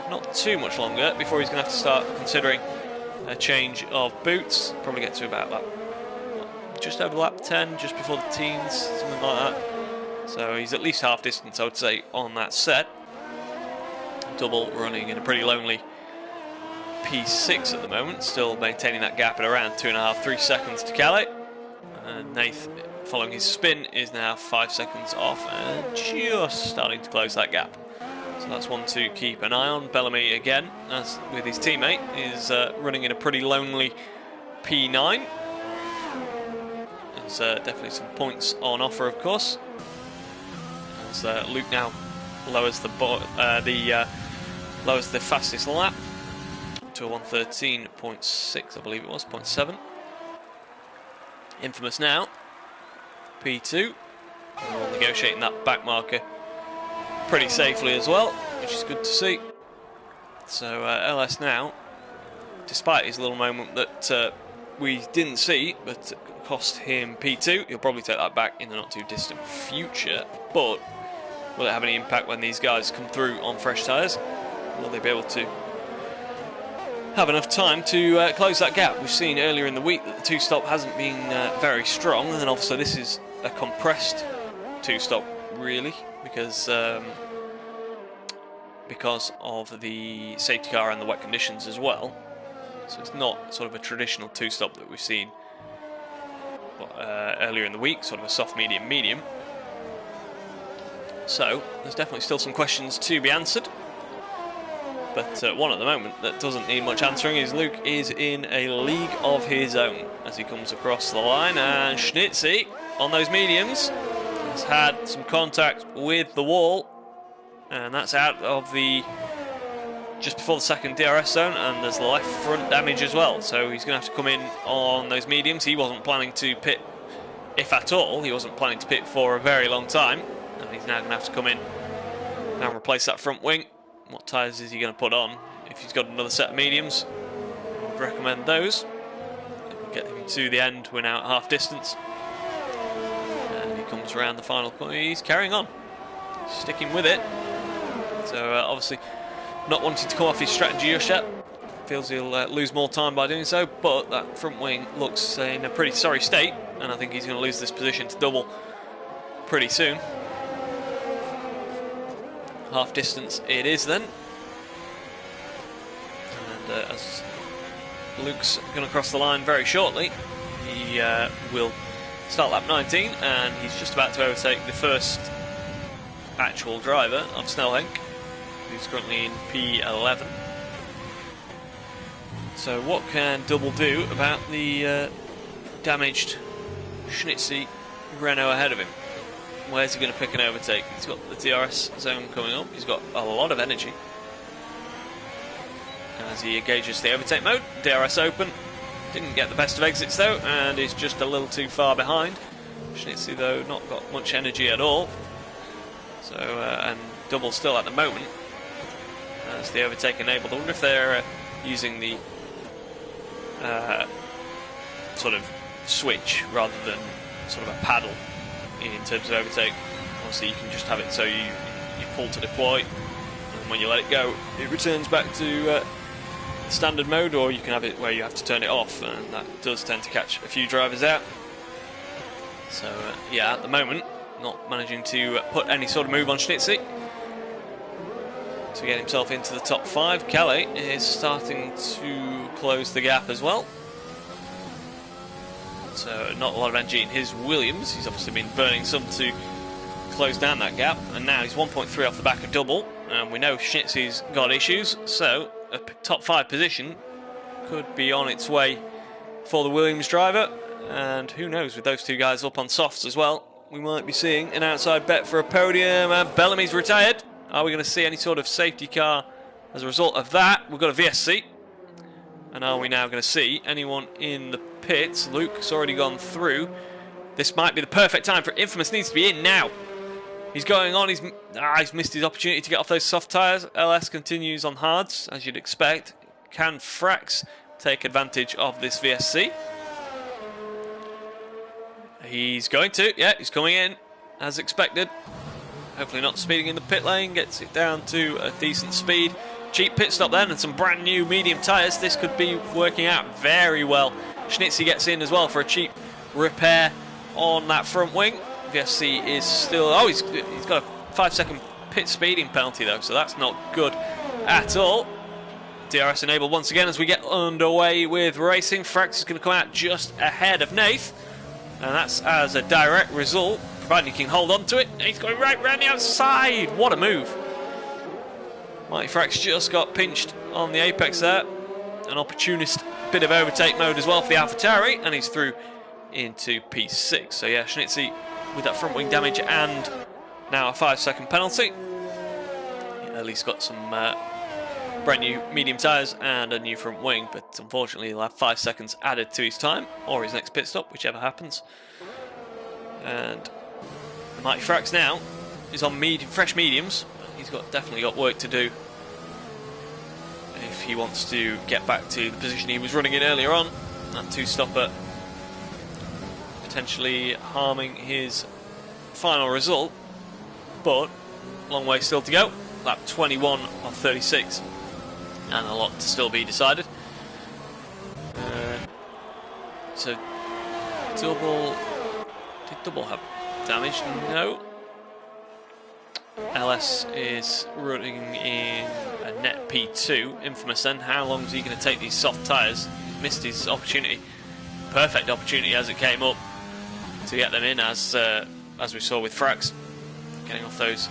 not too much longer before he's going to have to start considering a change of boots. Probably get to about just over lap 10, just before the teens, something like that. So he's at least half distance, I would say, on that set. Double running in a pretty lonely P6 at the moment, still maintaining that gap at around 2.5, 3 seconds to Calais. And Nath, following his spin, is now 5 seconds off and just starting to close that gap. So that's one to keep an eye on. Bellamy again, as with his teammate, is running in a pretty lonely P9. There's definitely some points on offer, of course. As Luke now lowers the fastest lap to a 113.6, I believe it was, 0.7. Infamous now, P2, and negotiating that back marker pretty safely as well, which is good to see. So LS now, despite his little moment that we didn't see, but cost him P2, he'll probably take that back in the not too distant future. But will it have any impact when these guys come through on fresh tyres? Will they be able to have enough time to close that gap? We've seen earlier in the week that the two-stop hasn't been very strong, and obviously this is a compressed two-stop, really, because of the safety car and the wet conditions as well. So it's not sort of a traditional two-stop that we've seen earlier in the week, sort of a soft, medium, medium. So there's definitely still some questions to be answered. But one at the moment that doesn't need much answering is Luke is in a league of his own as he comes across the line, and Schnitzy on those mediums has had some contact with the wall, and that's out of the just before the second DRS zone, and there's left front damage as well, so he's going to have to come in on those mediums. He wasn't planning to pit, if at all, he wasn't planning to pit for a very long time, and he's now going to have to come in and replace that front wing. What tyres is he going to put on? If he's got another set of mediums, I would recommend those. Get him to the end, we're now at half distance. And he comes around the final corner, he's carrying on. Sticking with it. So obviously not wanting to come off his strategy just yet. Feels he'll lose more time by doing so, but that front wing looks in a pretty sorry state, and I think he's going to lose this position to double pretty soon. Half distance it is then. And as Luke's going to cross the line very shortly, he will start lap 19, and he's just about to overtake the first actual driver of Snellhenk, who's currently in P11. So what can Double do about the damaged Schnitzy Renault ahead of him? Where's he going to pick an overtake? He's got the DRS zone coming up. He's got a lot of energy. As he engages the overtake mode, DRS open. Didn't get the best of exits though, and is just a little too far behind. Schnitzy though, not got much energy at all. So, and Double still at the moment as the overtake enabled. I wonder if they're using the sort of switch rather than sort of a paddle in terms of overtake. Obviously you can just have it so you pull to deploy, and when you let it go it returns back to standard mode, or you can have it where you have to turn it off, and that does tend to catch a few drivers out. So yeah, at the moment not managing to put any sort of move on Schnitzy to get himself into the top 5. Calais is starting to close the gap as well. So not a lot of energy in his Williams. He's obviously been burning some to close down that gap, and now he's 1.3 off the back of Double, and we know Schnitzy's got issues, so a top 5 position could be on its way for the Williams driver. And who knows, with those two guys up on softs as well, we might be seeing an outside bet for a podium. And Bellamy's retired. Are we going to see any sort of safety car as a result of that? We've got a VSC. And are we now going to see anyone in the pits? Luke's already gone through. This might be the perfect time for Infamous. Needs to be in now. He's going on. He's missed his opportunity to get off those soft tyres. LS continues on hards, as you'd expect. Can Frax take advantage of this VSC? He's going to. Yeah, he's coming in, as expected. Hopefully not speeding in the pit lane. Gets it down to a decent speed. Cheap pit stop then and some brand new medium tyres. This could be working out very well. Schnitzy gets in as well for a cheap repair on that front wing. VSC is still... Oh, he's got a 5-second pit speeding penalty though, so that's not good at all. DRS enabled once again as we get underway with racing. Frax is going to come out just ahead of Nath, and that's as a direct result, provided he can hold on to it. He's going right round the outside. What a move. Mighty Frax just got pinched on the apex there. An opportunist bit of overtake mode as well for the AlphaTauri, and he's through into P6. So yeah, Schnitzy with that front wing damage and now a 5-second penalty. At least got some brand new medium tyres and a new front wing, but unfortunately he'll have 5 seconds added to his time or his next pit stop, whichever happens. And Mighty Frax now is on fresh mediums. He's definitely got work to do if he wants to get back to the position he was running in earlier on. That two-stopper potentially harming his final result, but long way still to go. Lap 21 of 36 and a lot to still be decided. So did double have damage? No. LS is running in a net P2. Infamous then, how long is he going to take these soft tyres? Missed his opportunity. Perfect opportunity as it came up to get them in, as we saw with Frax, getting off those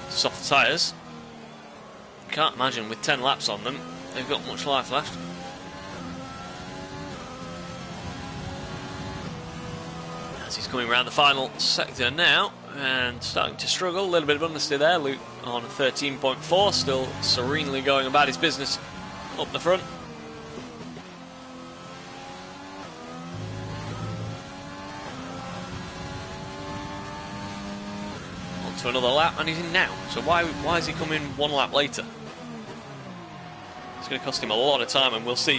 soft tyres. Can't imagine with 10 laps on them they've got much life left. As he's coming around the final sector now and starting to struggle, a little bit of understeer there. Luke on 13.4, still serenely going about his business up the front. On to another lap, and he's in now. So why is he coming one lap later? It's going to cost him a lot of time, and we'll see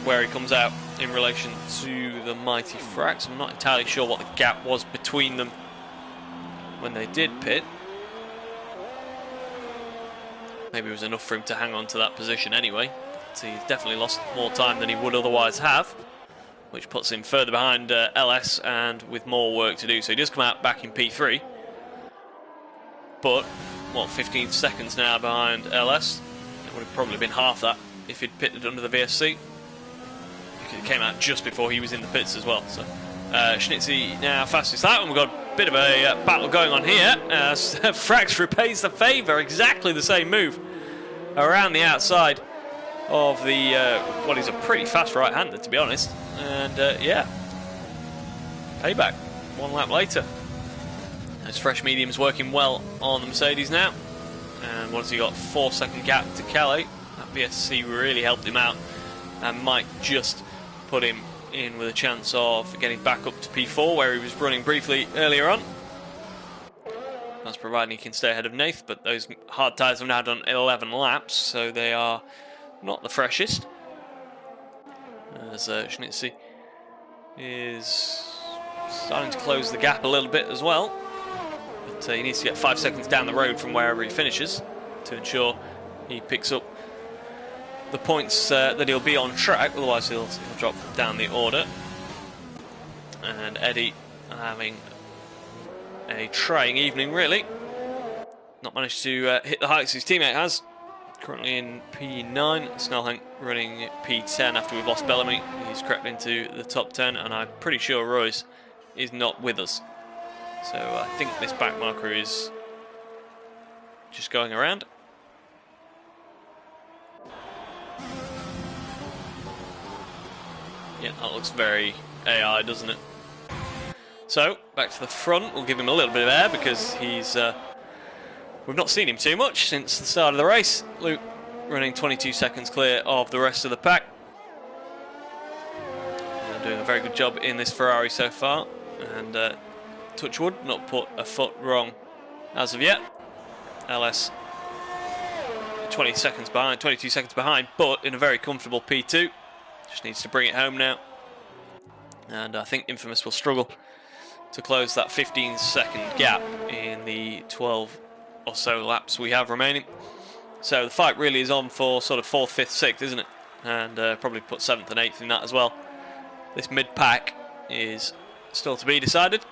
where he comes out in relation to the Mighty Frax. I'm not entirely sure what the gap was between them when they did pit. Maybe it was enough for him to hang on to that position anyway. But he's definitely lost more time than he would otherwise have, which puts him further behind LS and with more work to do. So he does come out back in P3. But, what, 15 seconds now behind LS? It would have probably been half that if he'd pitted under the VSC. It came out just before he was in the pits as well. So Schnitzy now fastest lap, and we've got a bit of a battle going on here as Frax repays the favour. Exactly the same move around the outside of the what is a pretty fast right-hander, to be honest. And yeah, payback one lap later. Those fresh mediums working well on the Mercedes now. And what has he got? 4-second gap to Calais. That VSC really helped him out and might just put him in with a chance of getting back up to P4 where he was running briefly earlier on. That's providing he can stay ahead of Nath, but those hard tyres have now done 11 laps, so they are not the freshest. As Schnitzy is starting to close the gap a little bit as well. But he needs to get 5 seconds down the road from wherever he finishes to ensure he picks up the points that he'll be on track, otherwise he'll drop down the order. And Eddie having a trying evening, really. Not managed to hit the heights his teammate has. Currently in P9, Snellhank running P10 after we've lost Bellamy. He's crept into the top 10, and I'm pretty sure Royce is not with us. So I think this back marker is just going around. Yeah, Yeah, that looks very AI, doesn't it? So, back to the front. We'll give him a little bit of air because he's... we've not seen him too much since the start of the race. Luke running 22 seconds clear of the rest of the pack. Doing a very good job in this Ferrari so far. And touch wood, not put a foot wrong as of yet. LS 22 seconds behind, but in a very comfortable P2. Just needs to bring it home now. And I think Infamous will struggle to close that 15-second gap in the 12 or so laps we have remaining. So the fight really is on for sort of 4th, 5th, 6th, isn't it? And probably put 7th and 8th in that as well. This mid-pack is still to be decided.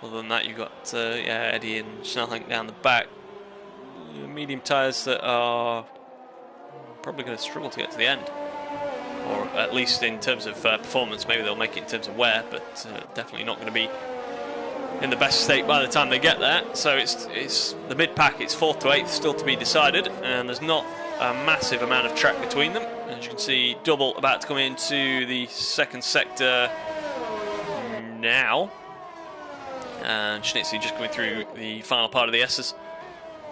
Other than that, you've got yeah, Eddie and Snellhank down the back. Medium tyres that are probably going to struggle to get to the end. Or at least in terms of performance. Maybe they'll make it in terms of wear, but definitely not going to be in the best state by the time they get there. So it's the mid-pack, it's 4th to 8th still to be decided. And there's not a massive amount of track between them. As you can see, Double about to come into the 2nd sector now. And Schnitzy just coming through the final part of the S's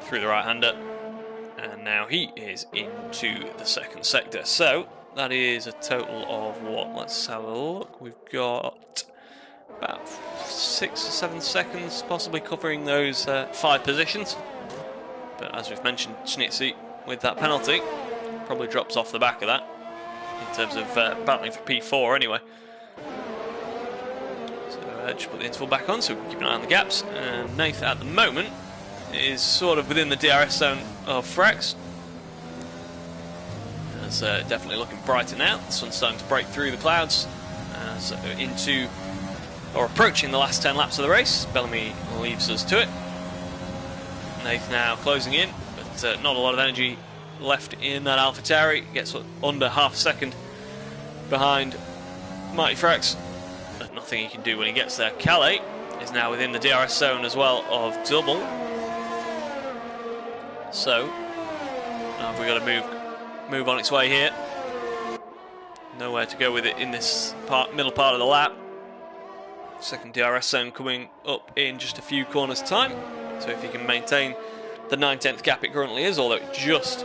through the right-hander. And now he is into the 2nd sector. So that is a total of what? Let's have a look. We've got about 6 or 7 seconds possibly covering those 5 positions. But as we've mentioned, Schnitzy with that penalty probably drops off the back of that in terms of battling for P4 anyway. So just put the interval back on so we can keep an eye on the gaps. And Nath at the moment is sort of within the DRS zone of Frax. It's definitely looking brighter now. The sun's starting to break through the clouds. So into or approaching the last 10 laps of the race. Bellamy leaves us to it. Nath now closing in, but not a lot of energy left in that AlphaTauri. Gets under half a second behind Mighty Frax, but nothing he can do when he gets there. Calais is now within the DRS zone as well of Double. So now we've got to move on its way here. Nowhere to go with it in this middle part of the lap. 2nd DRS zone coming up in just a few corners time. So if he can maintain the 9/10 gap it currently is, although it just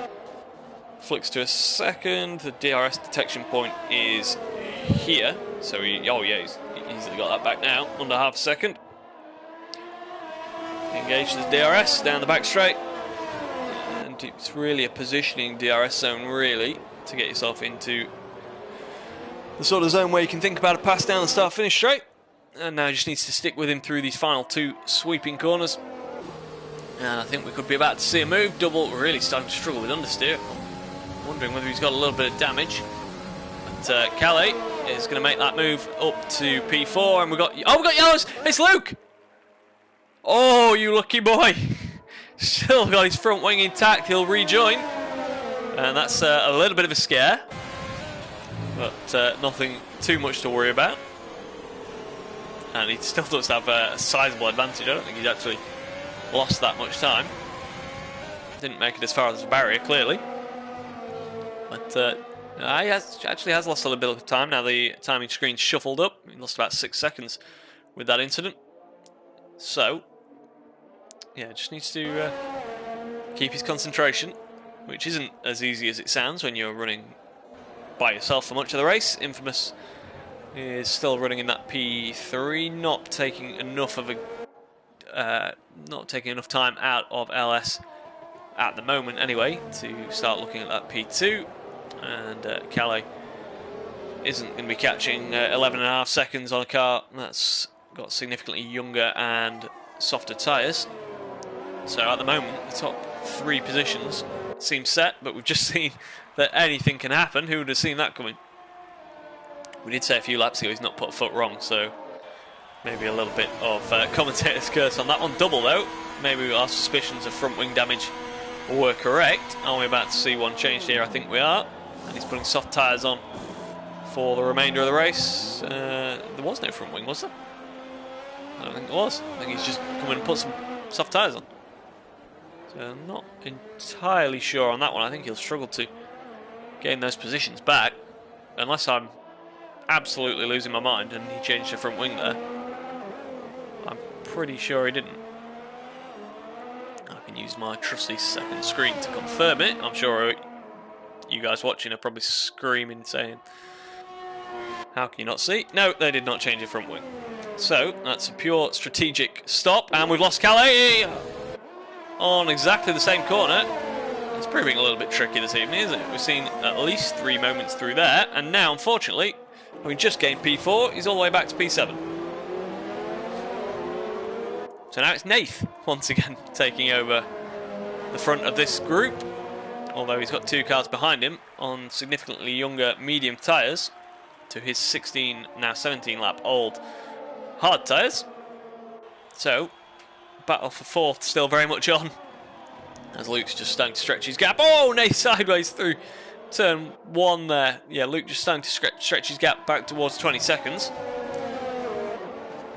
flicks to a 2nd. The DRS detection point is here. So he's easily got that back now, under half a second. Engage the DRS down the back straight. And it's really a positioning DRS zone really to get yourself into the sort of zone where you can think about a pass down the start-finish straight. And now just needs to stick with him through these final 2 sweeping corners. And I think we could be about to see a move. Double really starting to struggle with understeer. I'm wondering whether he's got a little bit of damage. But Calais is going to make that move up to P4. And we've got yellows. It's Luke. Oh, you lucky boy. Still got his front wing intact. He'll rejoin. And that's a little bit of a scare. But nothing too much to worry about. And he still does have a sizable advantage. I don't think he's actually lost that much time. Didn't make it as far as the barrier, clearly. But he actually has lost a little bit of time. Now the timing screen shuffled up. He lost about 6 seconds with that incident. So, yeah, just needs to keep his concentration, which isn't as easy as it sounds when you're running by yourself for much of the race. Infamous is still running in that P3, not taking enough time out of LS at the moment anyway to start looking at that P2. And Calais isn't going to be catching 11.5 seconds on a car that's got significantly younger and softer tyres. So at the moment the top 3 positions seem set, but we've just seen that anything can happen. Who would have seen that coming? We did say a few laps ago he's not put a foot wrong, so maybe a little bit of commentator's curse on that one. Double though, maybe our suspicions of front wing damage were correct. Are we about to see one changed here? I think we are. And he's putting soft tyres on for the remainder of the race. There was no front wing, was there? I don't think there was. I think he's just come in and put some soft tyres on. So I'm not entirely sure on that one. I think he'll struggle to gain those positions back, unless I'm absolutely losing my mind and he changed the front wing there. I'm pretty sure he didn't. I can use my trusty second screen to confirm it. I'm sure you guys watching are probably screaming saying, how can you not see? No, they did not change the front wing. So that's a pure strategic stop, and we've lost Calais on exactly the same corner. It's proving a little bit tricky this evening, isn't it? We've seen at least 3 moments through there, and now, unfortunately, having just gained P4, he's all the way back to P7. So now it's Nath, once again, taking over the front of this group, although he's got 2 cars behind him on significantly younger medium tyres to his 16, now 17 lap old hard tyres. So, battle for 4th still very much on, as Luke's just starting to stretch his gap. Oh, Nath sideways through turn 1 there. Yeah, Luke just starting to stretch his gap back towards 20 seconds.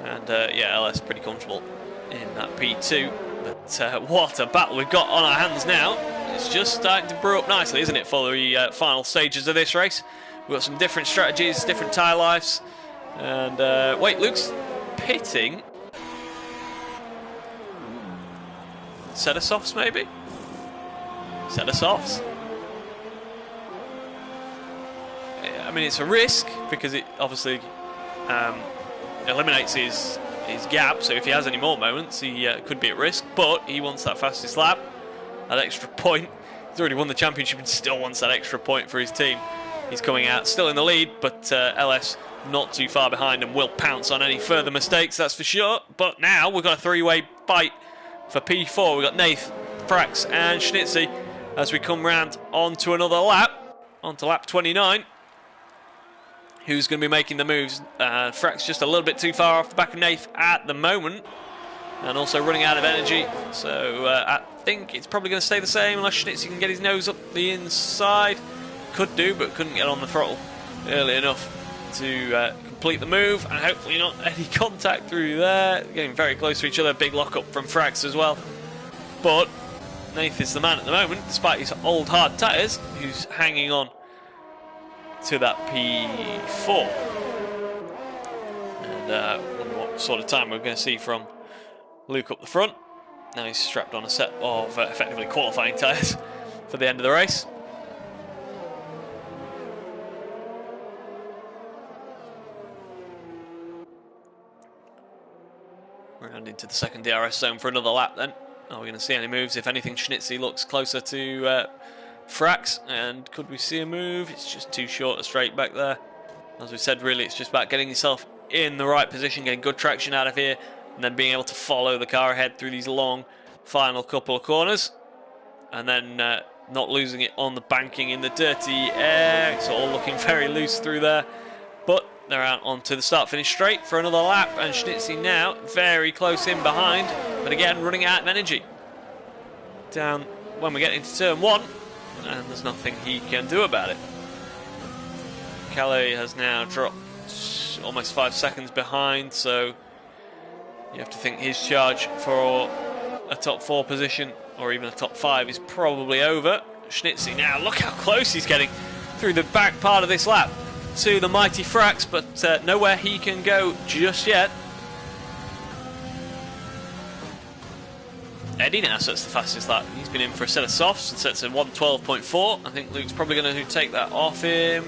And yeah, LS pretty comfortable in that P2. But what a battle we've got on our hands now. It's just starting to brew up nicely, isn't it, for the final stages of this race. We've got some different strategies, different tyre lives. And wait, Luke's pitting. Set of softs, maybe? Set of softs. I mean, it's a risk because it obviously eliminates his gap. So if he has any more moments, he could be at risk. But he wants that fastest lap, that extra point. He's already won the championship and still wants that extra point for his team. He's coming out still in the lead, but LS not too far behind and will pounce on any further mistakes, that's for sure. But now we've got a 3-way fight for P4. We've got Nath, Frax and Schnitzy as we come round onto another lap, onto lap 29. Who's going to be making the moves? Frax just a little bit too far off the back of Nath at the moment, and also running out of energy. So I think it's probably going to stay the same unless Schnitzy can get his nose up the inside. Could do, but couldn't get on the throttle early enough to complete the move, and hopefully not any contact through there. Getting very close to each other. Big lock up from Frax as well. But Nath is the man at the moment, despite his old hard tyres, who's hanging on to that P4. And wonder what sort of time we're going to see from Luke up the front. Now he's strapped on a set of effectively qualifying tyres for the end of the race. Round into the second DRS zone for another lap then. Are we going to see any moves? If anything, Schnitzy looks closer to Frax, and could we see a move? It's just too short a straight back there. As we said, really it's just about getting yourself in the right position, getting good traction out of here, and then being able to follow the car ahead through these long final couple of corners, and then not losing it on the banking in the dirty air. It's all looking very loose through there, but they're out onto the start-finish straight for another lap, and Schnitzy now very close in behind, but again running out of energy. Down when we get into turn 1, and there's nothing he can do about it. Calais has now dropped almost 5 seconds behind, so you have to think his charge for a top 4 position, or even a top 5, is probably over. Schnitzy now, look how close he's getting through the back part of this lap to the mighty Frax, but nowhere he can go just yet. Eddie now sets the fastest lap. He's been in for a set of softs and sets a 1:12.4. I think Luke's probably going to take that off him.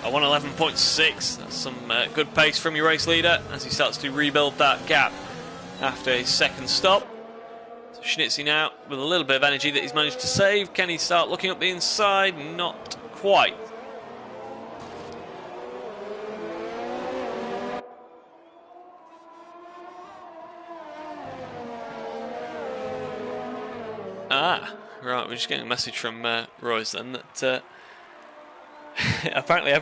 A 1:11.6. That's some good pace from your race leader as he starts to rebuild that gap after his second stop. So Schnitzy now with a little bit of energy that he's managed to save. Can he start looking up the inside? Not quite. Ah, right, we're just getting a message from Royce then that apparently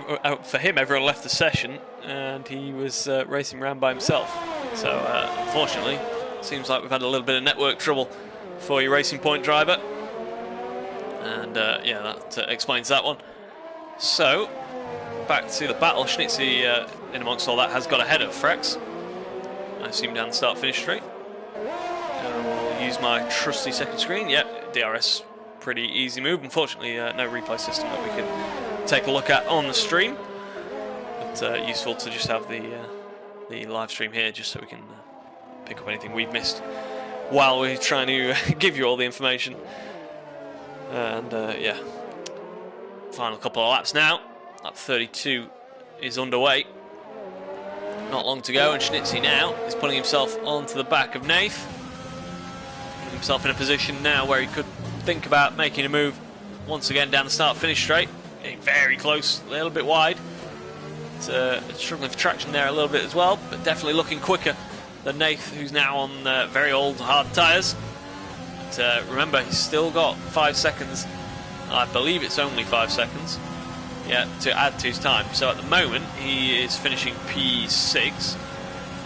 for him everyone left the session and he was racing around by himself. So unfortunately, it seems like we've had a little bit of network trouble for your Racing Point driver. And yeah, that explains that one. So, back to the battle. Schnitzy, in amongst all that, has got ahead of Frax. I assume down the start-finish straight. We'll use my trusty second screen. Yep, DRS, pretty easy move. Unfortunately, no replay system that we could take a look at on the stream. but useful to just have the live stream here, just so we can pick up anything we've missed while we're trying to give you all the information. And yeah, final couple of laps now. Lap 32 is underway. Not long to go, and Schnitzy now is putting himself onto the back of Nath. Putting himself in a position now where he could think about making a move once again down the start-finish straight. Getting very close, a little bit wide. Struggling for traction there a little bit as well, but definitely looking quicker than Nath, who's now on very old, hard tyres. But remember, he's still got 5 seconds. I believe it's only 5 seconds. Yeah, to add to his time. So at the moment, he is finishing P6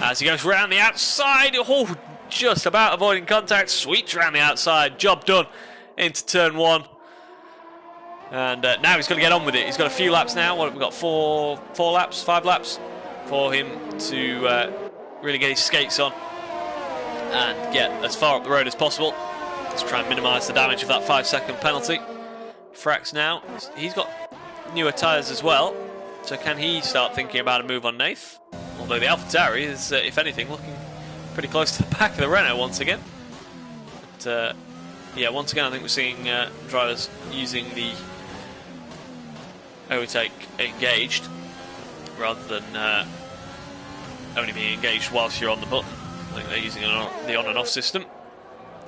as he goes round the outside. Oh, just about avoiding contact. Sweeps round the outside. Job done into turn 1. And now he's going to get on with it. He's got a few laps now. What have we got? 5 laps for him to really get his skates on and get as far up the road as possible. Let's try and minimise the damage of that 5-second penalty. Frax now, he's got newer tyres as well, so can he start thinking about a move on Nath? Although the AlphaTauri is, if anything, looking pretty close to the back of the Renault once again. But yeah, once again I think we're seeing drivers using the overtake engaged rather than only being engaged whilst you're on the button. I think they're using the on and off system,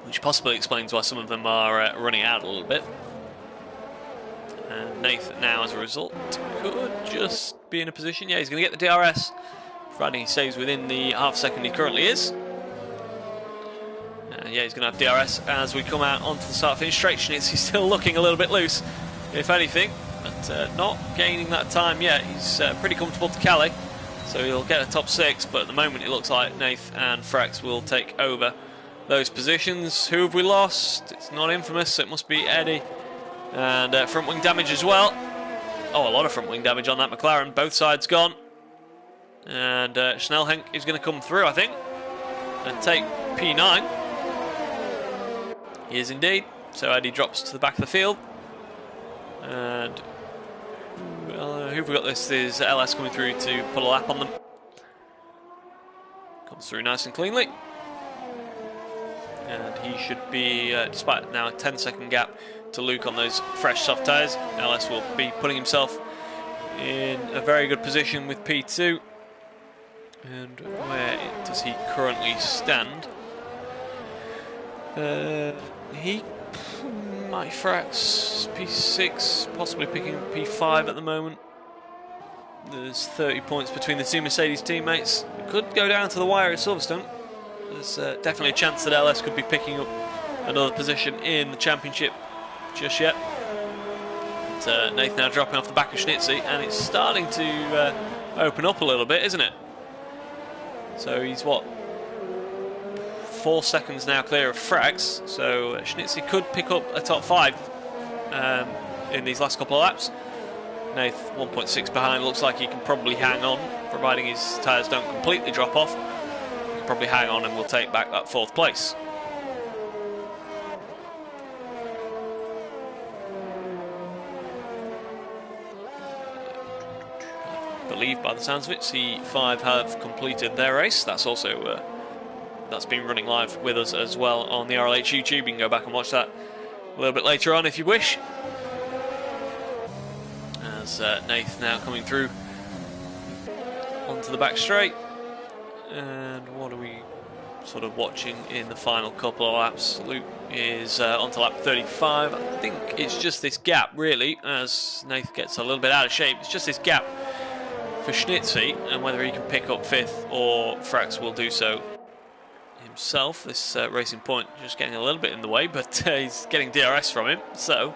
which possibly explains why some of them are running out a little bit. And Nathan now, as a result, could just be in a position. Yeah, he's going to get the DRS, providing he stays within the half second he currently is. Yeah, he's going to have DRS as we come out onto the start-finish straight. He's still looking a little bit loose, if anything, but not gaining that time yet. He's pretty comfortable to Calais, so he'll get a top 6, but at the moment it looks like Nath and Frax will take over those positions. Who have we lost? It's not Infamous, so it must be Eddie. And front wing damage as well. Oh, a lot of front wing damage on that McLaren. Both sides gone. And Schnellhenk is going to come through, I think, and take P9. He is indeed. So Eddie drops to the back of the field. And who have we got? This is LS coming through to put a lap on them. Comes through nice and cleanly. And he should be, despite now a 10-second gap to Luke on those fresh soft tyres, LS will be putting himself in a very good position with P2. And where does he currently stand? He might Frax P6, possibly picking P5 at the moment. There's 30 points between the two Mercedes teammates. It could go down to the wire at Silverstone. There's definitely a chance that LS could be picking up another position in the championship just yet. But, Nathan now dropping off the back of Schnitzy, and it's starting to open up a little bit, isn't it? So he's what, 4 seconds now clear of Frax, so Schnitzy could pick up a top 5 in these last couple of laps. Nath 1.6 behind, looks like he can probably hang on, providing his tyres don't completely drop off. He can probably hang on and we'll take back that 4th place. I believe by the sounds of it, C5 have completed their race. That's also that's been running live with us as well on the RLH YouTube. You can go back and watch that a little bit later on if you wish. As Nath now coming through onto the back straight. And what are we sort of watching in the final couple of laps? Luke is onto lap 35. I think it's just this gap really, as Nath gets a little bit out of shape. It's just this gap for Schnitzy, and whether he can pick up 5th or Frax will do so himself. This Racing Point just getting a little bit in the way, but he's getting DRS from him, so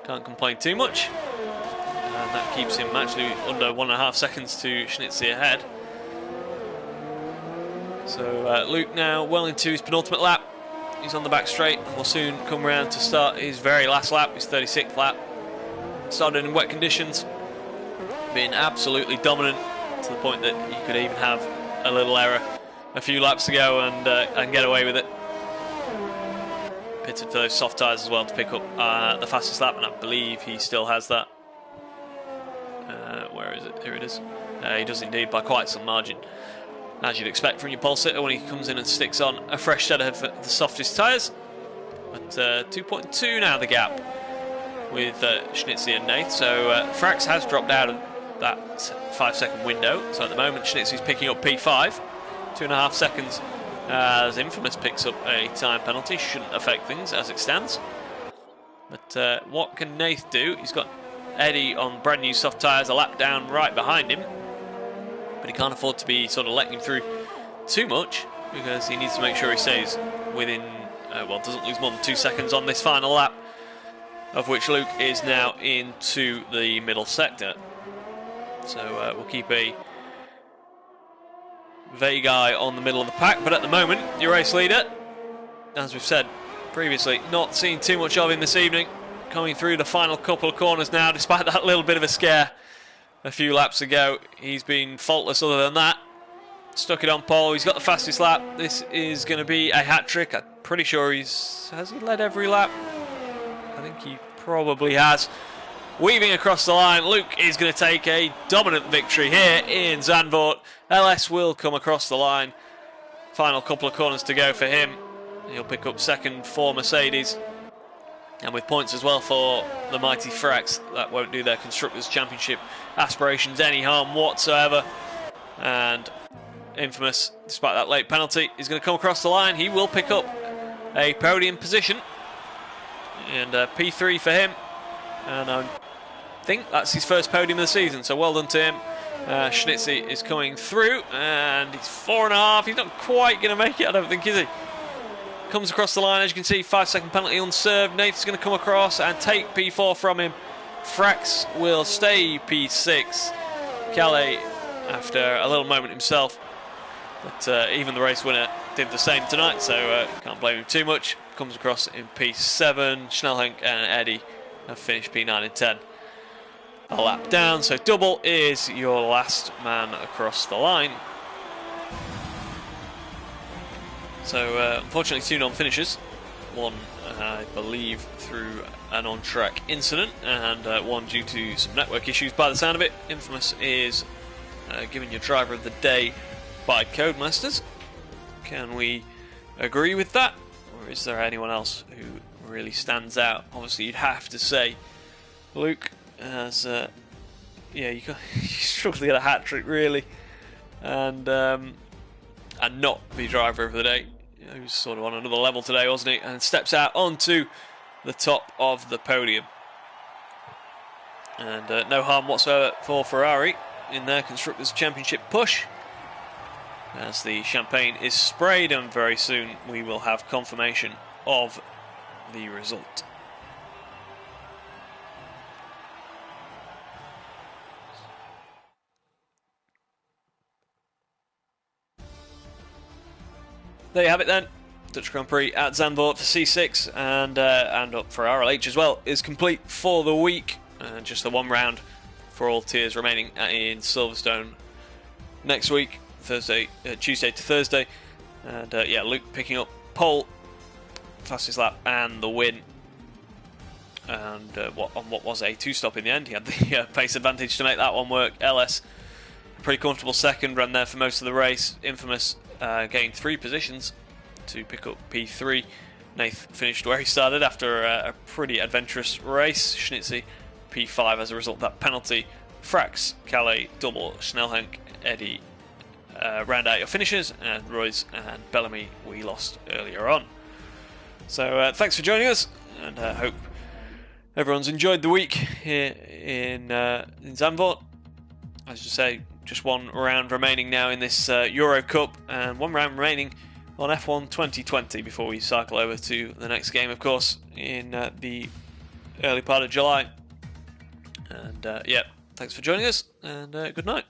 can't complain too much. And that keeps him actually under 1.5 seconds to Schnitzy ahead. So Luke now well into his penultimate lap. He's on the back straight and will soon come round to start his very last lap, his 36th lap. Started in wet conditions, been absolutely dominant to the point that you could even have a little error a few laps to go and get away with it. Pitted for those soft tyres as well to pick up the fastest lap, and I believe he still has that. Where is it? Here it is. He does indeed, by quite some margin, as you'd expect from your pole sitter when he comes in and sticks on a fresh set of the softest tyres. But 2.2 now the gap with Schnitzy and Nath. So Frax has dropped out of that 5-second window. So at the moment Schnitzy's picking up P5, 2.5 seconds as Infamous picks up a time penalty. Shouldn't affect things as it stands. But what can Nath do? He's got Eddie on brand new soft tyres, a lap down right behind him. But he can't afford to be sort of letting him through too much, because he needs to make sure he stays within, doesn't lose more than 2 seconds on this final lap, of which Luke is now into the middle sector. So we'll keep a vague eye on the middle of the pack, but at the moment, your race leader, as we've said previously, not seeing too much of him this evening, coming through the final couple of corners now, despite that little bit of a scare a few laps ago. He's been faultless other than that. Stuck it on pole, he's got the fastest lap. This is going to be a hat-trick. I'm pretty sure has he led every lap? I think he probably has. Weaving across the line, Luke is going to take a dominant victory here in Zandvoort. LS will come across the line. Final couple of corners to go for him. He'll pick up second for Mercedes. And with points as well for the mighty Frax, that won't do their Constructors' Championship aspirations any harm whatsoever. And Infamous, despite that late penalty, is going to come across the line. He will pick up a podium position. And P3 for him. And I think that's his first podium of the season, so well done to him. Schnitzy is coming through, and he's 4.5. He's not quite going to make it, I don't think, is he? Comes across the line, as you can see, 5-second penalty unserved. Nate's going to come across and take P4 from him. Frax will stay P6. Calais, after a little moment himself, but even the race winner did the same tonight, so can't blame him too much. Comes across in P7. Schnellhenk and Eddie have finished P9 and 10. A lap down, so double is your last man across the line. So unfortunately 2 non-finishers, one I believe through an on-track incident, and one due to some network issues by the sound of it. Infamous is given your driver of the day by Codemasters. Can we agree with that, or is there anyone else who really stands out? Obviously you'd have to say Luke, as you struggle to get a hat-trick really, and not be driver of the day. He was sort of on another level today, wasn't he? And steps out onto the top of the podium. And no harm whatsoever for Ferrari in their Constructors' Championship push, as the champagne is sprayed, and very soon we will have confirmation of the result. There you have it then. Dutch Grand Prix at Zandvoort for C6 and up for RLH as well is complete for the week. Just the one round for all tiers remaining in Silverstone next week, Tuesday to Thursday. And Luke picking up pole, fastest lap and the win. And what was a 2-stop in the end. He had the pace advantage to make that one work. LS, pretty comfortable second, ran there for most of the race. Infamous gained 3 positions to pick up P3. Nath finished where he started after a pretty adventurous race. Schnitzy P5 as a result of that penalty. Frax, Calais, double, Schnellhenk, Eddie round out your finishers, and Royce and Bellamy we lost earlier on. So thanks for joining us, and hope everyone's enjoyed the week here in Zandvoort. As you say, just one round remaining now in this Euro Cup, and one round remaining on F1 2020 before we cycle over to the next game, of course, in the early part of July. And thanks for joining us, and good night.